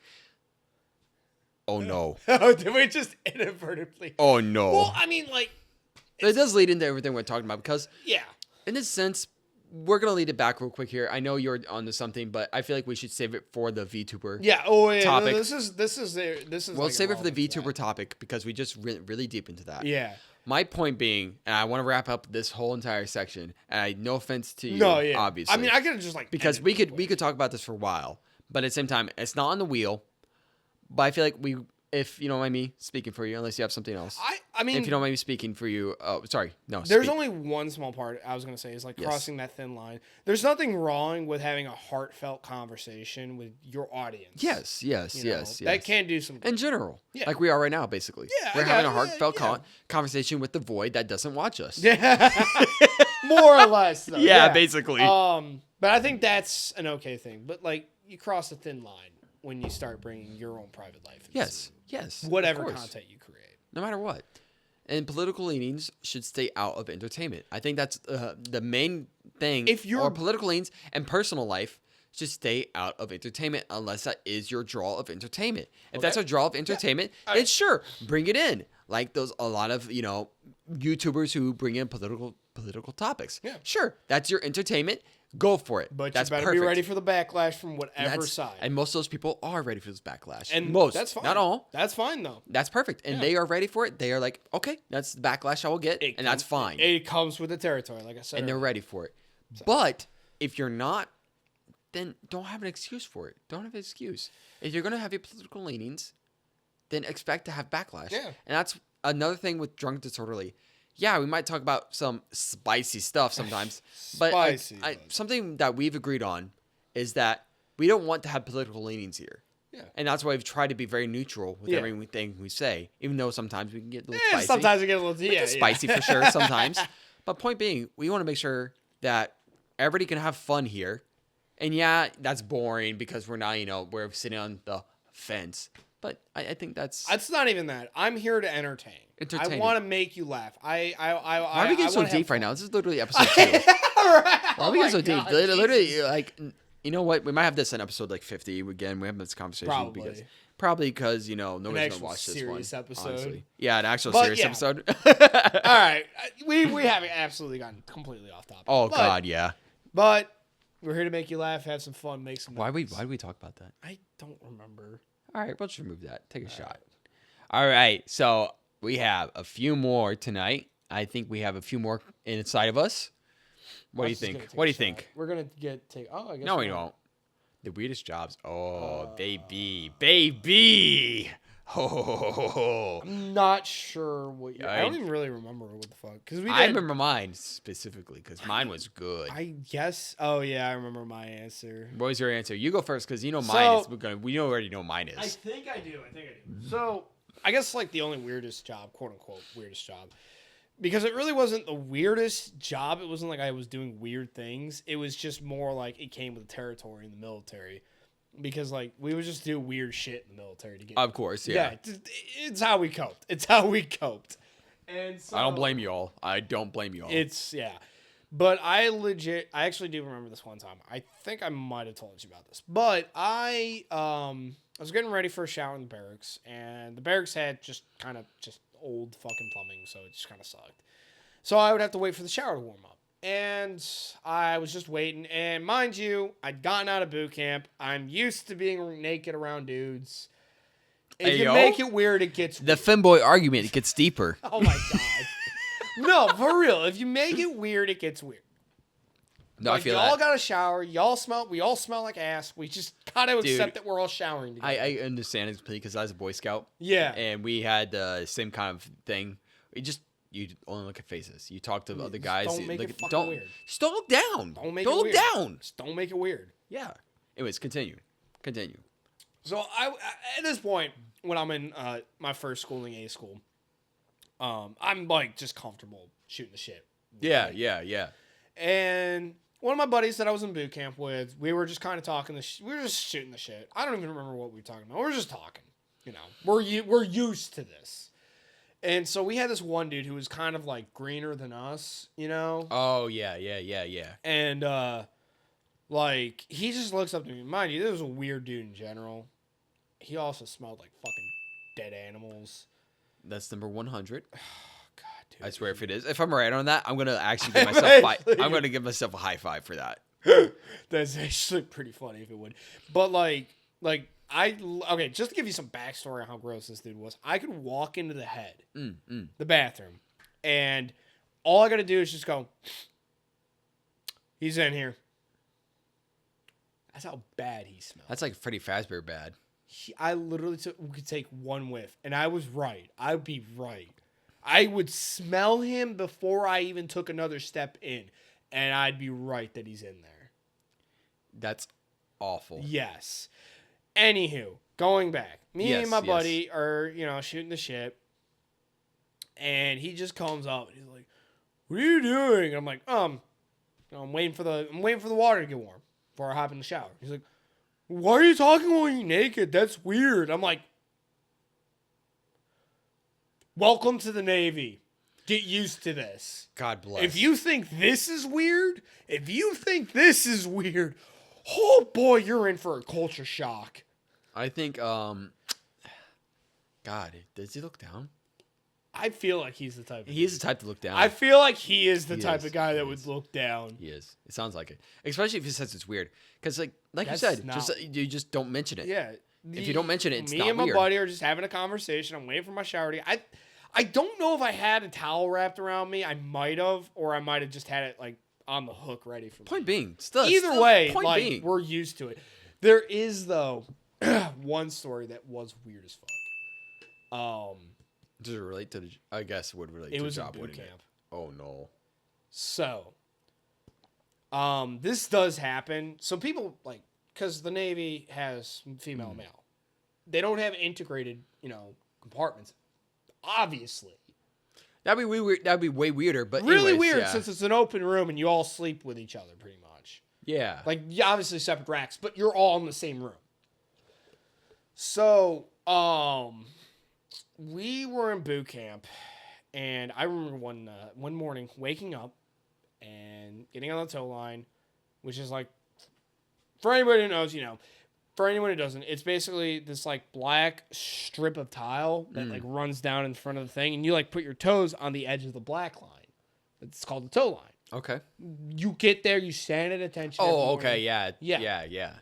Oh no! Did we just inadvertently? Oh no! Well, I mean, like, it does lead into everything we're talking about because in this sense. We're going to lead it back real quick here. I know you're onto something, but I feel like we should save it for the VTuber topic. No, this is We'll save it for the VTuber topic because we just really deep into that. Yeah. My point being, and I want to wrap up this whole entire section, and no offense to you, obviously. I mean, I could just like... Because we could talk about this for a while, but at the same time, it's not on the wheel, but I feel like if you don't mind me speaking for you, unless you have something else. I mean, if you don't mind me speaking for you, There's only one small part I was gonna say is like crossing that thin line. There's nothing wrong with having a heartfelt conversation with your audience. Yes. That can do some good. In general, like we are right now, basically. Yeah, we're having a heartfelt conversation with the void that doesn't watch us. Yeah, more or less. Though. Yeah, basically. But I think that's an okay thing. But like, you cross a thin line when you start bringing your own private life into yes, whatever content you create, no matter what. And political leanings should stay out of entertainment. I think that's the main thing. Or political leanings and personal life should stay out of entertainment unless that is your draw of entertainment. If that's a draw of entertainment, then sure, bring it in. Like a lot of, you know, YouTubers who bring in political political topics. Yeah. Sure, that's your entertainment. Go for it. But that's you better perfect. be ready for the backlash from whatever side. And most of those people are ready for this backlash. And most, that's fine. not all. That's fine though. That's perfect. And they are ready for it. They are like, okay, that's the backlash I will get, and that's fine. It comes with the territory, like I said. And they're ready for it. So. But if you're not, then don't have an excuse for it. Don't have an excuse. If you're going to have your political leanings, then expect to have backlash. Yeah. And that's another thing with Drunk Disorderly. Yeah, we might talk about some spicy stuff sometimes, but something that we've agreed on is that we don't want to have political leanings here. Yeah. And that's why we've tried to be very neutral with everything we say, even though sometimes we can get a little spicy. Sometimes we get a little spicy for sure sometimes. But point being, we want to make sure that everybody can have fun here. And yeah, that's boring because we're not, we're sitting on the fence. But I think that's... It's not even that. I'm here to entertain. I want to make you laugh. Why are we getting so deep right now? This is literally episode 2. Why are we getting so deep? Literally, like, you know what? We might have this in episode like 50 again. We have this conversation probably because nobody's gonna watch this one. Episode. Honestly. Yeah, an actual serious episode. All right, we haven't absolutely gotten completely off topic. Oh God, yeah. But we're here to make you laugh, have some fun, make some. Why do we talk about that? I don't remember. All right, let's remove that. Take a shot. All right, so we have a few more tonight. I think we have a few more inside of us. What do you think? What do you think? We're gonna take. Oh, I guess. No, we won't. The weirdest jobs. Oh, baby. Oh. I'm not sure what. I don't even really remember what the fuck. Because I remember mine specifically because mine was good. I guess. Oh yeah, I remember my answer. What was your answer? You go first because mine is. We already know mine is. I think I do. So I guess like the only weirdest job, quote unquote, weirdest job. Because it really wasn't the weirdest job. It wasn't like I was doing weird things. It was just more like it came with the territory in the military. Because like we would just do weird shit in the military to get. Of course, yeah. It's how we coped. And so, I don't blame you all. It's but I actually do remember this one time. I think I might have told you about this. But I was getting ready for a shower in the barracks, and the barracks had just old fucking plumbing, so it just kind of sucked. So I would have to wait for the shower to warm up. And I was just waiting. And mind you, I'd gotten out of boot camp. I'm used to being naked around dudes. If you make it weird, it gets weird. The Femboy argument gets deeper. Oh my God. No, for real. If you make it weird, it gets weird. No, I feel y'all got a shower. We all smell like ass. We just gotta accept that we're all showering together. I understand it completely because I was a Boy Scout. Yeah. And we had the same kind of thing. You only look at faces. You talk to other guys. Don't make it fucking weird. Just don't look down. Don't make it look weird. Down. Just don't make it weird. Yeah. Anyways, continue. So I at this point, when I'm in my first schooling, A school, I'm like just comfortable shooting the shit. Yeah. And one of my buddies that I was in boot camp with, we were just kind of talking. We were just shooting the shit. I don't even remember what we were talking about. We were just talking. We're used to this. And so we had this one dude who was kind of like greener than us, Oh, yeah. And, like, he just looks up to me. Mind you, this was a weird dude in general. He also smelled like fucking dead animals. That's number 100. Oh, God, dude. I swear if it is. If I'm right on that, I'm going to actually give myself I'm going to give myself a high five for that. That's actually pretty funny if it would. But, okay, just to give you some backstory on how gross this dude was, I could walk into the bathroom, and all I got to do is just go, he's in here. That's how bad he smelled. That's like Freddy Fazbear bad. I literally could take one whiff, and I was right. I would be right. I would smell him before I even took another step in, and I'd be right that he's in there. That's awful. Yes. Anywho, going back, me and my buddy are, shooting the shit, and he just comes up and he's like, "What are you doing?" And I'm like, I'm waiting for the water to get warm before I hop in the shower. He's like, "Why are you talking while you're naked? That's weird." I'm like, "Welcome to the Navy. Get used to this. God bless. If you think this is weird, oh boy, you're in for a culture shock." I think, God, does he look down? I feel like he's the type. He is the type to look down. I feel like he is the He type is. of guy that He would is. look down. He is. It sounds like it, especially if he says it's weird. Because like you That's said, not- just you just don't mention it. Yeah. If you don't mention it, it's me not and my weird. buddy are just having a conversation. I'm waiting for my shower to get. I don't know if I had a towel wrapped around me. I might have, or I might have just had it like on the hook ready for me. Point being, still Either still, way, point like being. we're used to it. There is though one story that was weird as fuck. Does it relate to the? I guess it would relate It to was the a job. boot wouldn't camp. it? Oh no. So, this does happen. So people like, because the Navy has female and male, they don't have integrated, compartments. Obviously, That'd be weird. That'd be way weirder. But really anyways, weird yeah. since it's an open room and you all sleep with each other pretty much. Yeah. Like, you obviously separate racks, but you're all in the same room. So, we were in boot camp, and I remember one morning waking up and getting on the tow line, which is like, for anybody who knows, for anyone who doesn't, it's basically this like black strip of tile that like runs down in front of the thing, and you like put your toes on the edge of the black line. It's called the tow line. Okay. You get there, you stand at attention. every Oh, morning. okay. Yeah. Yeah. Yeah. Yeah.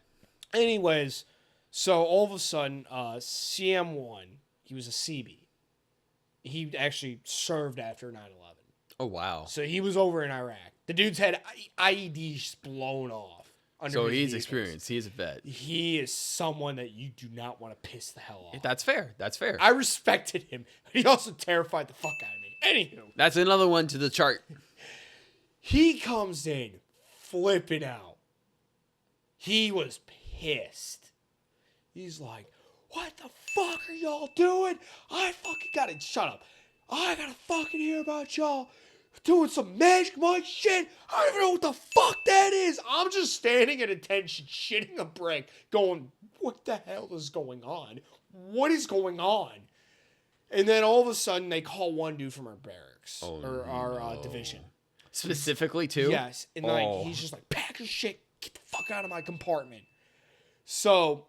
Anyways, so all of a sudden, CM1, he was a CB. He actually served after 9/11. Oh wow. So he was over in Iraq. The dude's had IEDs blown off. So underneath he's vehicles. experienced. He's a vet. He is someone that you do not want to piss the hell off. That's fair. That's fair. I respected him, but he also terrified the fuck out of me. Anywho, That's another one to the chart. he comes in flipping out. He was pissed. He's like, what the fuck are y'all doing? I fucking gotta shut up. I gotta fucking hear about y'all doing some Magic Mike shit. I don't even know what the fuck that is. I'm just standing at attention, shitting a brick, going, what the hell is going on? What is going on? And then all of a sudden, they call one dude from our barracks, or our division. Specifically too. Yes. And he's just like, pack your shit, get the fuck out of my compartment. So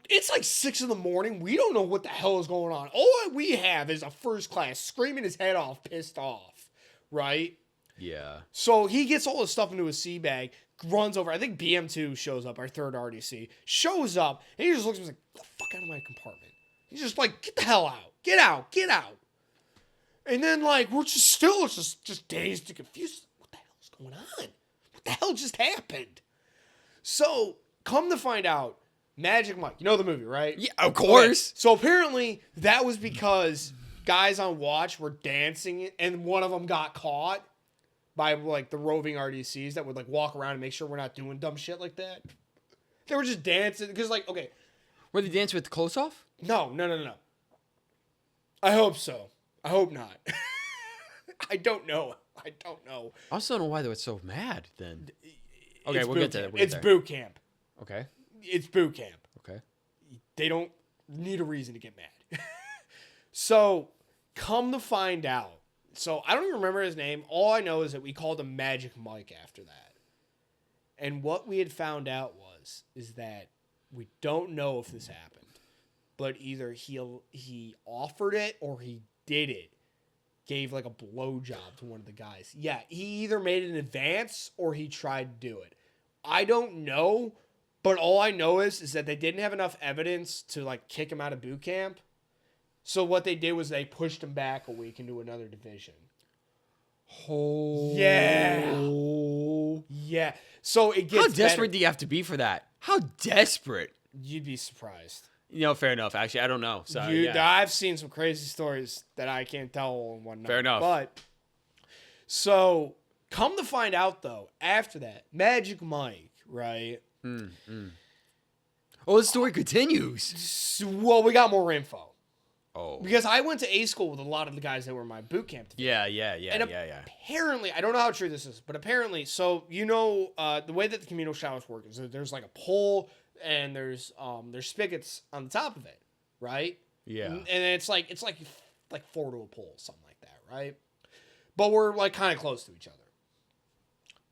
it's like 6 a.m. We don't know what the hell is going on. All we have is a first class screaming his head off, pissed off, right? Yeah. So he gets all his stuff into a sea bag, runs over. I think BM2 shows up, our third RDC, shows up, and he just looks at me like, get the fuck out of my compartment. He's just like, get the hell out. Get out. Get out. And then, like, we're just still just dazed and confused. What the hell is going on? What the hell just happened? So, come to find out, Magic Mike, you know the movie, right? Yeah, of course. Okay. So apparently that was because guys on watch were dancing and one of them got caught by like the roving RDCs that would like walk around and make sure we're not doing dumb shit like that. They were just dancing because like, okay. Were they dancing with the clothes off? No. I hope so. I hope not. I don't know. I also don't know why they were so mad then. Okay, It's we'll boot get to camp. that. We'll get It's there. boot camp. Okay. It's boot camp. Okay. They don't need a reason to get mad. So, come to find out. So, I don't even remember his name. All I know is that we called him Magic Mike after that. And what we had found out is that we don't know if this happened, but either he offered it or he did it. Gave like a blowjob to one of the guys. Yeah, he either made it in advance or he tried to do it. I don't know. But all I know is that they didn't have enough evidence to like kick him out of boot camp. So what they did was they pushed him back a week into another division. Oh. Yeah. So it gets How desperate better. do you have to be for that? How desperate? You'd be surprised. Fair enough. Actually, I don't know. So I've seen some crazy stories that I can't tell in one night. Fair enough. But so come to find out though, after that, Magic Mike, right? Oh, the story continues. Well, we got more info. Oh. Because I went to A school with a lot of the guys that were in my boot camp. Yeah. And apparently, I don't know how true this is, but apparently, so the way that the communal showers work is that there's like a pole and there's spigots on the top of it, right? Yeah. And it's like 4 to a pole, something like that, right? But we're like kind of close to each other.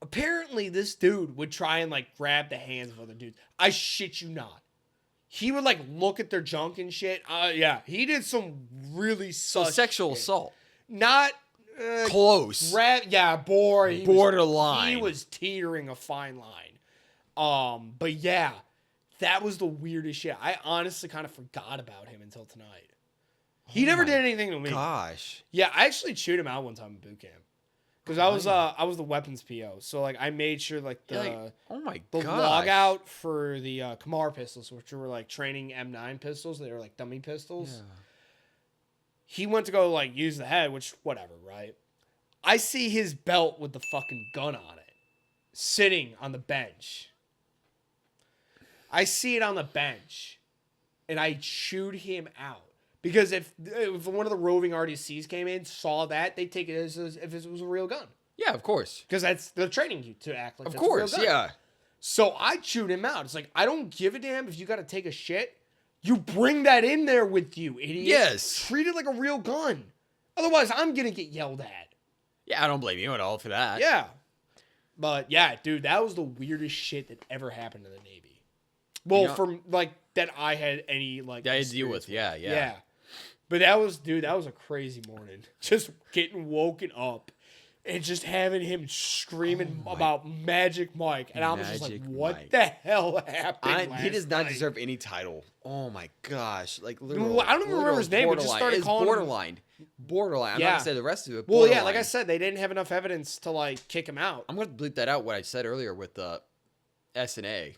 Apparently, this dude would try and like grab the hands of other dudes. I shit you not. he would like look at their junk and shit. Yeah, he did some really So sus sexual shit. assault. Not Close. yeah, boy. Borderline. He was teetering a fine line. But yeah, that was the weirdest shit. I honestly kind of forgot about him until tonight. He never did anything to me. Gosh. Yeah, I actually chewed him out one time in boot camp. Because I was the weapons PO. So like I made sure like the oh my the gosh. logout for the Kamar pistols, which were like training M9 pistols, they were like dummy pistols. Yeah. He went to go like use the head, which whatever, right? I see his belt with the fucking gun on it, sitting on the bench. I see it on the bench, and I chewed him out. Because if one of the roving RDCs came in, saw that, they'd take it as if it was a real gun. Yeah, of course. Because they're training you to act like Of it's a real course, gun. yeah. So I chewed him out. It's like, I don't give a damn if you got to take a shit. You bring that in there with you, idiot. Yes. Treat it like a real gun. Otherwise, I'm going to get yelled at. Yeah, I don't blame you at all for that. Yeah. But yeah, dude, that was the weirdest shit that ever happened in the Navy. Well, from like that I had any like that I deal with. Yeah. Yeah. But that was a crazy morning. Just getting woken up and just having him screaming about Magic Mike. And I was just like, what the hell happened He does not night? deserve any title. Oh my gosh. Like literally. I don't even remember his name. We just started it's calling borderline. Borderline. I'm not gonna say the rest of it. Well, yeah, like I said, they didn't have enough evidence to like kick him out. I'm gonna bleep that out what I said earlier with the S&A.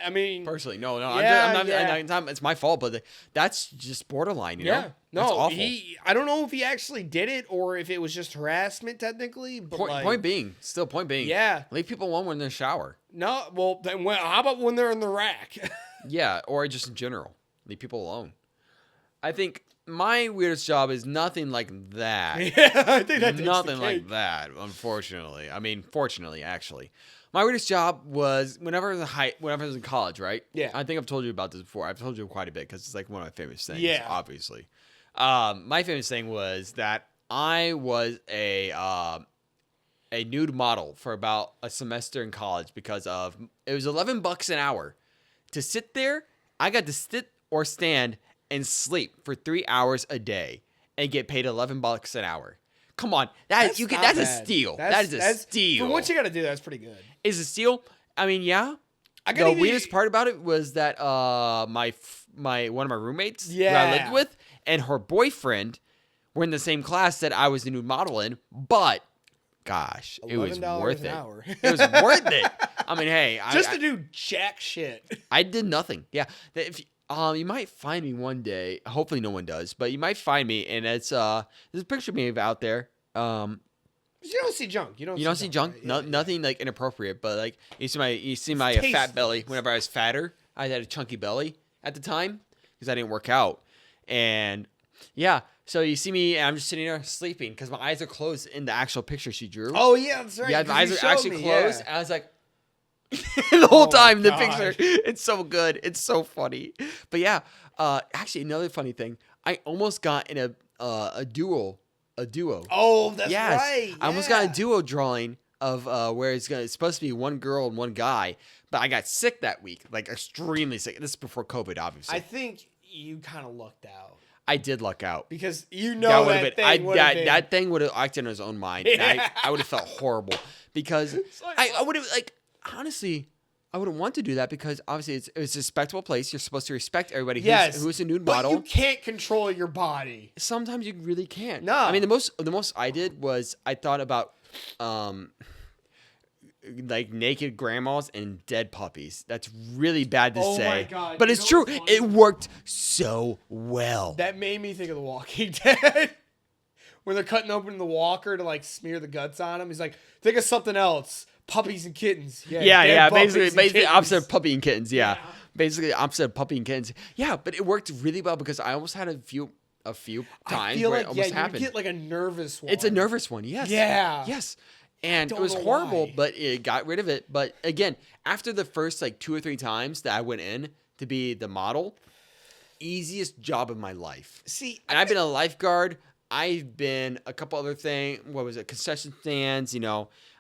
I mean, Personally, no, Yeah, I'm not, it's my fault, but that's just borderline, you know? That's no, awful. I don't know if he actually did it or if it was just harassment technically. But Point being, yeah, leave people alone when they're in the shower. No, well, then how about when they're in the rack? Yeah, or just in general, leave people alone. I think my weirdest job is nothing like that. Yeah, I think that nothing like that. Unfortunately, I mean, fortunately, actually. My weirdest job was whenever I was in college, right? Yeah. I think I've told you about this before. I've told you quite a bit because it's like one of my famous things. Yeah. Obviously. My famous thing was that I was a nude model for about a semester in college because of it was $11 an hour to sit there. I got to sit or stand and sleep for 3 hours a day and get paid $11 an hour. Come on, that's a steal. That is a steal. For what you got to do, that's pretty good. Is a steal? I mean, yeah. The weirdest part about it was that my one of my roommates who I lived with and her boyfriend were in the same class that I was the nude model in, but gosh, it was worth it. It was worth it. I mean, hey, just to do jack shit. I did nothing. Yeah, if you might find me one day. Hopefully, no one does, but you might find me, and it's there's a picture of me out there. You don't see junk. You don't see junk. Right? No, nothing like inappropriate, but like you see my fat belly. Whenever I was fatter, I had a chunky belly at the time because I didn't work out, and yeah. So you see me, and I'm just sitting there sleeping because my eyes are closed in the actual picture she drew. Oh yeah, that's right. Yeah, my eyes are actually closed. Yeah. And I was like, the whole time the picture. It's so good. It's so funny. But yeah, actually another funny thing. I almost got in a duo. Oh, that's right. Yeah. I almost got a duo drawing of where it's supposed to be one girl and one guy, but I got sick that week, like extremely sick. This is before COVID, obviously. I think you kind of lucked out. I did luck out because that thing would have acted in his own mind. Yeah. And I would have felt horrible because I would have honestly. I wouldn't want to do that because obviously it's a respectable place. You're supposed to respect everybody who's a nude model. But you can't control your body. Sometimes you really can't. No. I mean, the most I did was I thought about like naked grandmas and dead puppies. That's really bad to say. My God. But it's true. It worked so well. That made me think of The Walking Dead. When they're cutting open the walker to like smear the guts on him. He's like, think of something else. Puppies and kittens. Yeah. Basically opposite of puppy and kittens. Yeah. Basically opposite of puppy and kittens. Yeah, but it worked really well because I almost had a few times where it almost happened. You get like a nervous one. It's a nervous one. Yes. Yeah. Yes. And it was horrible, but it got rid of it. But again, after the first like 2 or 3 times that I went in to be the model, easiest job of my life. See, and I've been a lifeguard. I've been a couple other things. What was it? Concession stands,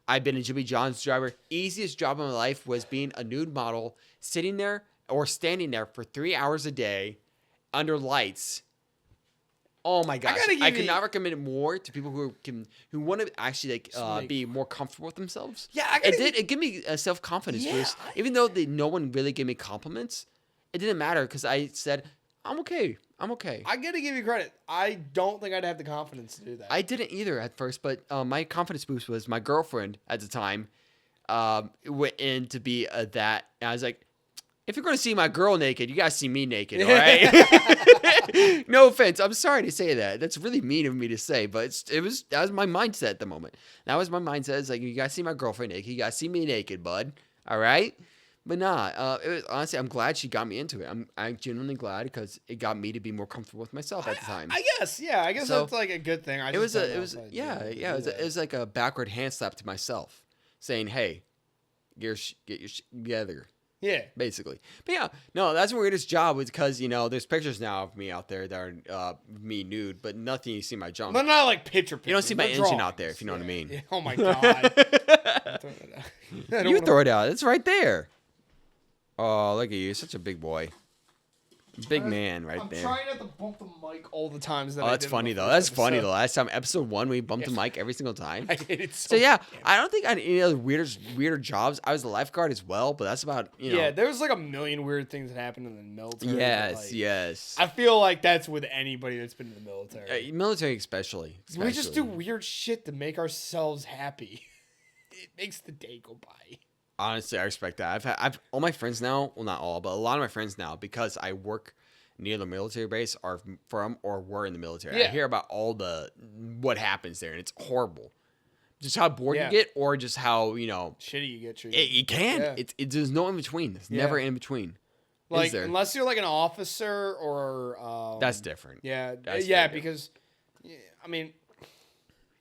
I've been a Jimmy John's driver. Easiest job of my life was being a nude model, sitting there or standing there for 3 hours a day under lights. Oh my gosh! I could not recommend it more to people who want to actually be more comfortable with themselves. Yeah, it gave me a self-confidence boost. Even though no one really gave me compliments, it didn't matter because I said I'm okay. I'm okay. I gotta give you credit. I don't think I'd have the confidence to do that. I didn't either at first, but my confidence boost was my girlfriend at the time went in to be that. And I was like, if you're going to see my girl naked, you got to see me naked, all right? No offense. I'm sorry to say that. That's really mean of me to say, but that was my mindset at the moment. That was my mindset. It's like, you got to see my girlfriend naked. You got to see me naked, bud. All right? But honestly, I'm glad she got me into it. I'm genuinely glad because it got me to be more comfortable with myself at the time. I guess that's like a good thing. It was like a backward hand slap to myself, saying, "Hey, get your together." Yeah, basically. But yeah, no, that's the weirdest job was because there's pictures now of me out there that are me nude, but nothing you see my junk. But not like pictures. You don't see my engine out there, if you know what I mean. Yeah. Oh my god! You throw it out. It's right there. Oh, look at you. You're such a big boy. Big man right there. I'm trying not to bump the mic all the times that that's funny, though. That's funny, though. Last time, episode 1, we bumped the mic every single time. I did it so yeah, I don't think I had any other weirder jobs. I was a lifeguard as well, but that's about, Yeah, there's like a million weird things that happen in the military. Yes. I feel like that's with anybody that's been in the military. Military especially. We just do weird shit to make ourselves happy. It makes the day go by. Honestly, I respect that. I've all my friends now, well, not all, but a lot of my friends now, because I work near the military base, are from or were in the military. Yeah. I hear about what happens there, and it's horrible. Just how bored you get, or just how shitty you get treated. You can. Yeah. There's no in between. There's never in between. Like unless you're like an officer or that's different. Yeah, because I mean,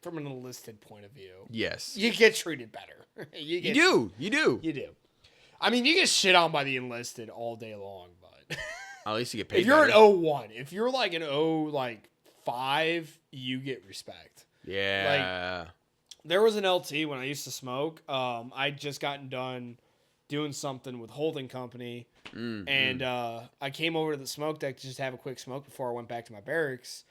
from an enlisted point of view, yes, you get treated better. You do. I mean, you get shit on by the enlisted all day long, but at least you get paid. If you're an 01, if you're like an 05, you get respect. Yeah. Like, there was an LT when I used to smoke. I'd just gotten done doing something with holding company, and I came over to the smoke deck to just have a quick smoke before I went back to my barracks.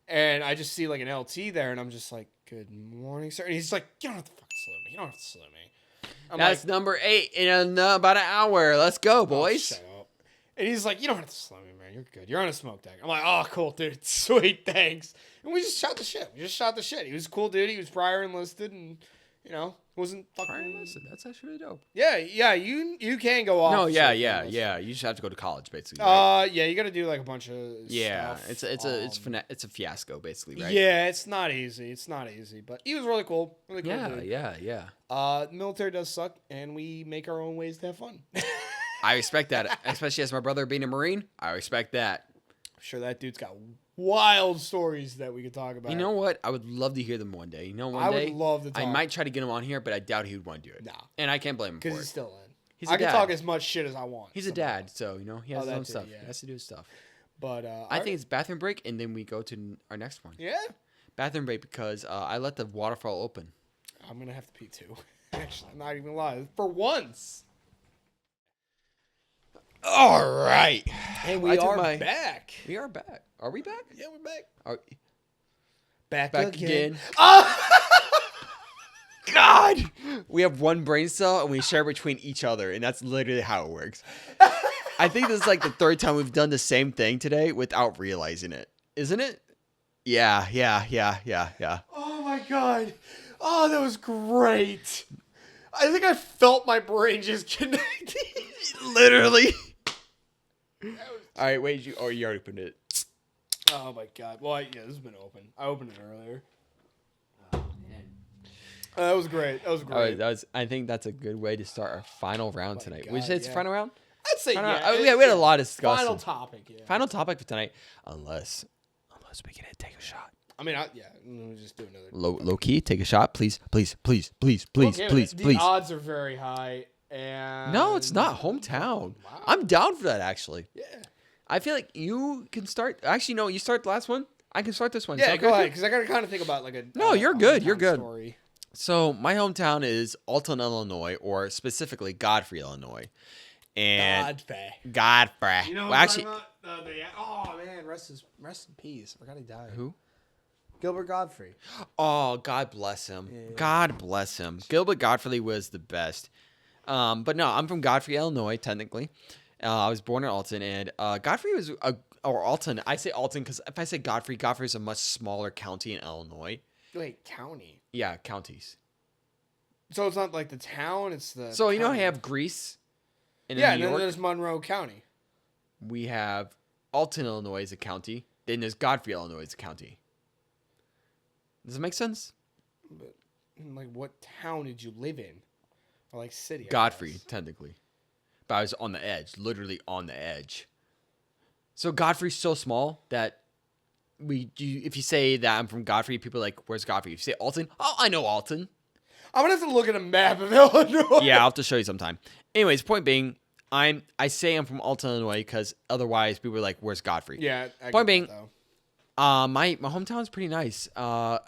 And I just see like an LT there, and I'm just like, "Good morning, sir." And he's like, "You don't have to fucking salute me. You don't have to salute me." That's like, number 8 in about an hour. Let's go, boys. Shut up. And he's like, "You don't have to salute me, man. You're good. You're on a smoke deck." I'm like, "Oh, cool, dude. Sweet, thanks." And we just shot the shit. He was a cool dude. He was prior enlisted, and wasn't fucking prior enlisted. That's actually really dope. Yeah. You can go off. No, yeah. You just have to go to college, basically. Right? Yeah. You got to do like a bunch of stuff. It's a fiasco, basically, right? Yeah, it's not easy. But he was really cool. Really cool. Yeah, dude. yeah. The military does suck, and we make our own ways to have fun. I respect that, especially as my brother being a Marine. I respect that. I'm sure that dude's got wild stories that we could talk about. You know what? I would love to hear them one day. I would love to talk. I might try to get him on here, but I doubt he would want to do it. Nah. And I can't blame him for it. Because he's still in. I can talk as much shit as I want. He's a dad, so, he has his own stuff. Yeah. He has to do his stuff. But I think it's bathroom break, and then we go to our next one. Yeah? Bathroom break because I let the waterfall open. I'm going to have to pee, too. Actually, I'm not even lying. For once. All right. And we are back. We are back. Are we back? Yeah, we're back. Back again. Oh! God! We have one brain cell, and we share between each other, and that's literally how it works. I think this is like the 3rd time we've done the same thing today without realizing it. Isn't it? Yeah. Oh, my God. Oh, that was great. I think I felt my brain just connect. Literally. All right, wait. You already opened it. Oh my God. Well, this has been open. I opened it earlier. Oh man. That was great. I think that's a good way to start our final round tonight. Would you say it's the final round? I'd say we had a lot of discussion. Final topic. Yeah. Final topic for tonight, unless we can take a shot. I mean, we'll just do another. Low key, take a shot, please. The odds are very high, and no, it's not hometown. Wow. I'm down for that, actually. Yeah. I feel like you can start. Actually, no, you start the last one. I can start this one. Yeah, go ahead, because I got to kind of think about like a. No, you're good. You're good. Story. So my hometown is Alton, Illinois, or specifically Godfrey, Illinois, And Godfrey. Godfrey. You know Well, what actually, I'm talking about? Oh man, rest in peace. I forgot he died. who? Gilbert Godfrey. Oh, God bless him. Yeah. God bless him. Gilbert Gottfried was the best. But no, I'm from Godfrey, Illinois, technically. I was born in Alton, and Godfrey was or Alton. I say Alton because if I say Godfrey is a much smaller county in Illinois. Wait, county. Yeah, counties. So it's not like the town; it's the. So you know, county. I have Greece. And Yeah, in and New then York, there's Monroe County. we have Alton, Illinois, as a county. Then there's Godfrey, Illinois, as a county. Does it make sense? But like, what town did you live in? Or like city? I Godfrey, guess. technically. But I was on the edge, literally on the edge. So Godfrey's so small that if you say that I'm from Godfrey, people are like, where's Godfrey? If you say Alton, oh, I know Alton. I'm gonna have to look at a map of Illinois. Yeah, I'll have to show you sometime. Anyways, point being, I say I'm from Alton, Illinois, because otherwise people are like, where's Godfrey? Yeah. Point being, my hometown is pretty nice,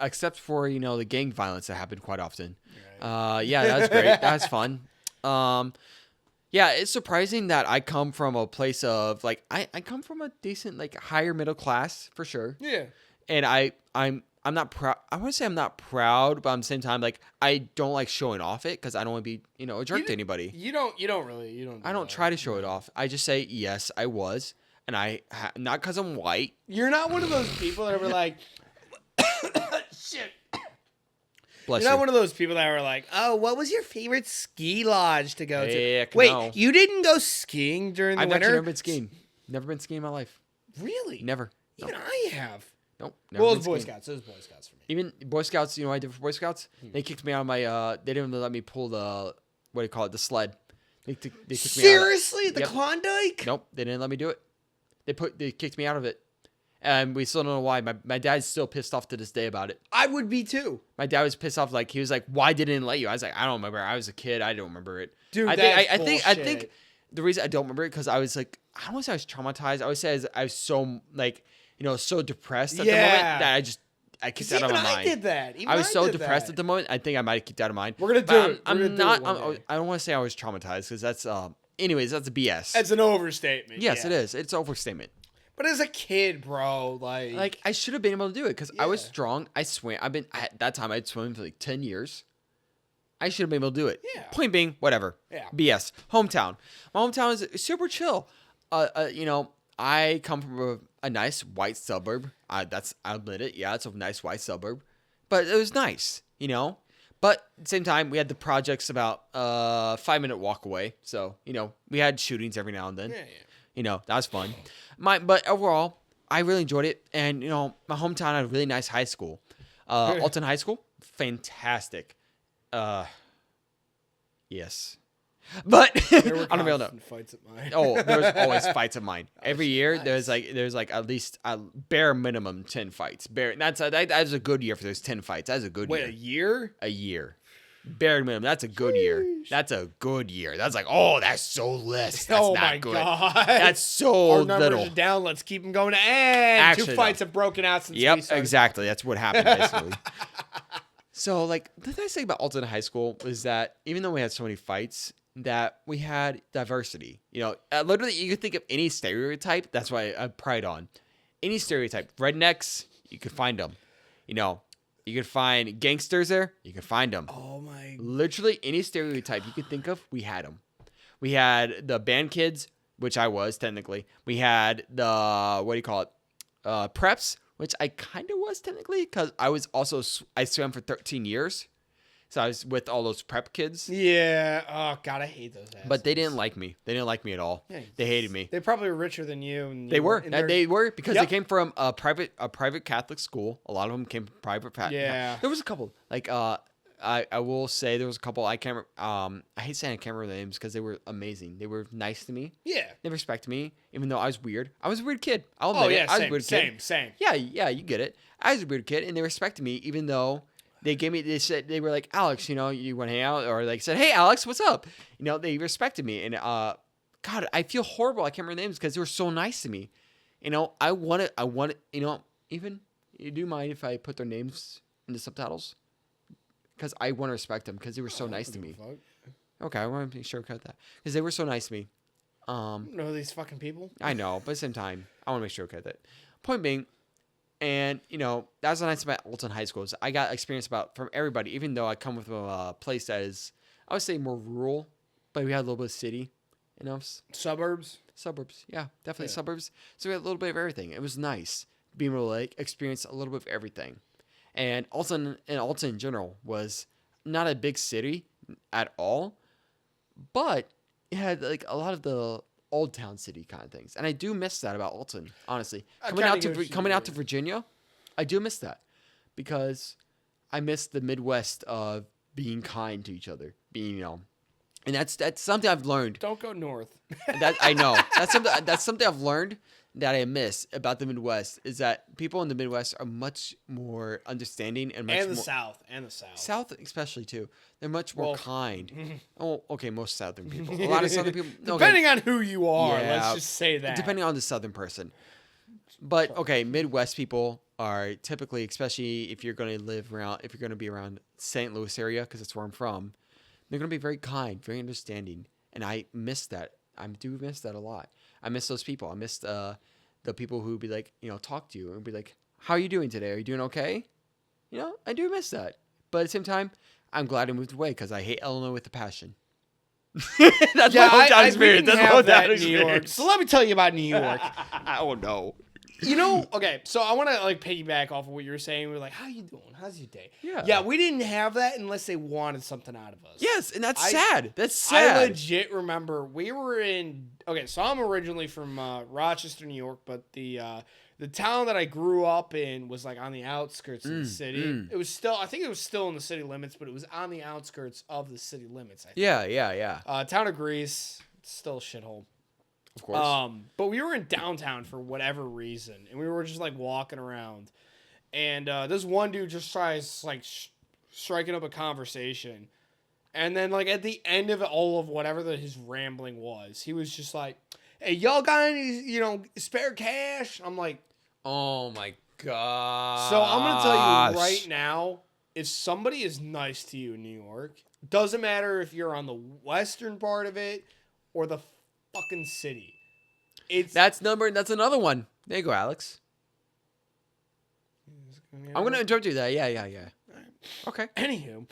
except for the gang violence that happened quite often. Right. Yeah, that was great. That was fun. Yeah, it's surprising that I come from a place of like I come from a decent like higher middle class for sure. Yeah. And I'm not proud. I want to say I'm not proud, but at the same time, like I don't like showing off it because I don't want to be a jerk to anybody. You don't really. I don't try to show it off. I just say yes, I was, and not because I'm white. You're not one of those people that were like, shit. Bless You're you. not one of those people that were like, oh, what was your favorite ski lodge to go to? Heck Wait, no. you didn't go skiing during the I've winter? actually never been skiing. Never been skiing in my life. Really? Never. Even I have. Nope. Never Well, been it's Boy skiing. Scouts. It was Boy Scouts for me. Even Boy Scouts, you know what I did for Boy Scouts? They kicked me out of my, they didn't let me pull the, what do you call it, the sled. They kicked me out of it. Seriously? The Yep. Klondike? Nope, they didn't let me do it. They kicked me out of it. And we still don't know why. My dad's still pissed off to this day about it. I would be too. My dad was pissed off, like, he was like, why didn't it let you? I was like, I don't remember. I was a kid. I don't remember it. Dude, I that's think the reason I don't remember it because I was like, I don't want to say I was traumatized. I would say I was so like, so depressed at the moment that I kicked out of my mind. I did that. Even I was so did depressed that. at the moment. I think I might have kicked out of mind. We're gonna But do it. I'm We're gonna do not. it one day. I don't want to say I was traumatized because that's. Anyways, that's a BS. That's an overstatement. Yes, yeah. it is. It's an overstatement. But as a kid, bro, like I should have been able to do it because I was Yeah. strong. I swam. At that time I'd swum for like 10 years. I should have been able to do it. Yeah. Point being, whatever. Yeah. BS. Hometown. My hometown is super chill. I come from a nice white suburb. I admit it. Yeah, it's a nice white suburb, but it was nice. But at the same time, we had the projects about 5-minute walk away. So we had shootings every now and then. yeah. That was fun. But overall, I really enjoyed it. And, my hometown had a really nice high school. Alton High School, fantastic. Yes. But There were I don't know. constant fights at mine. Oh, there's always fights of mine. Every year, nice. there's like at least a bare minimum 10 fights. That's a good year for those 10 fights. That's a good Wait, year. a year? A year. Bare minimum. That's a good year. That's a good year. That's like, oh, that's so less. That's Oh not my good. god. That's so Our numbers little. are down. Let's keep them going. And Actually, two fights have broken out since we Yep, started. exactly. That's what happened, basically. So, like, the nice thing about Alton High School was that even though we had so many fights, that we had diversity. Literally, you could think of any stereotype. That's why I pride on. Any stereotype. Rednecks, you could find them. You could find gangsters there. You could find them. Oh my. Literally, any stereotype you could think of, we had them. We had the band kids, which I was technically. We had the, what do you call it? Preps, which I kind of was technically because I swam for 13 years. So I was with all those prep kids. Yeah. Oh god, I hate those assholes. But they didn't like me. They didn't like me at all. Yeah, They hated me. They probably were richer than you. And They were. and they're- They were because Yep. they came from a private Catholic school. A lot of them came from private. Yeah. There was a couple. Like I will say there was a couple. I can't. I hate saying I can't remember their names because they were amazing. They were nice to me. Yeah. They respected me, even though I was weird. I was a weird kid. I'll admit Oh yeah. it. I was a Same. weird kid. Same. Yeah, you get it. I was a weird kid, and they respected me, even though they said, they were like, Alex, you want to hang out? Or like said, hey, Alex, what's up? They respected me. And, God, I feel horrible. I can't remember names because they were so nice to me. I want it, even, you do mind if I put their names in the subtitles? Because I want to respect them because they were so nice to me. Okay, I want to be sure cut that. Because they were so nice to me. Know these fucking people? I know, but at the same time, I want to make sure I get that. Point being, and that's what I spent at Alton High School. So I got experience from everybody, even though I come from a place that is, I would say, more rural, but we had a little bit of city, Suburbs. Suburbs, yeah, definitely Yeah. suburbs. So we had a little bit of everything. It was nice being able to experience a little bit of everything. And Alton in general was not a big city at all, but it had a lot of the old town city kind of things, and I do miss that about Alton. Honestly, coming out to Virginia, I do miss that because I miss the Midwest of being kind to each other, and that's something I've learned. Don't go north. That I know that's something I've learned that I miss about the Midwest is that people in the Midwest are much more understanding and much the more, South. South especially too. They're much more kind. Oh, okay, most Southern people. A A lot of Southern people. Depending on who you are, Yeah. let's just say that. Depending on the Southern person. But okay, Midwest people are typically, especially if you're going to be around St. Louis area, because that's where I'm from, they're going to be very kind, very understanding, and I miss that. I do miss that a lot. I miss those people. I miss the people who be like, talk to you and be like, "How are you doing today? Are you doing okay?" I do miss that. But at the same time, I'm glad I moved away because I hate Illinois with a passion. That's my hometown experience. That's my hometown in New York. experience. So let me tell you about New York. Oh no. Okay, so I want to piggyback off of what you were saying. We're like, how you doing? How's your day? Yeah. Yeah, we didn't have that unless they wanted something out of us. Yes, and that's sad. That's sad. I legit remember we were in. Okay, so I'm originally from Rochester, New York, but the town that I grew up in was on the outskirts of the city. It was still, I think it was still in the city limits, but it was on the outskirts of the city limits. I think. Yeah. Town of Greece, still a shithole. Of course. But we were in downtown for whatever reason, and we were just walking around, and this one dude just tries striking up a conversation, and then at the end of it, all of whatever his rambling was, he was just like, "Hey, y'all got any spare cash?" I'm like, oh my god. so I'm gonna tell you right now, if somebody is nice to you in New York, doesn't matter if you're on the western part of it or the fucking city. That's another one. There you go, Alex. I'm gonna interrupt you there. Yeah. Okay. Anywho,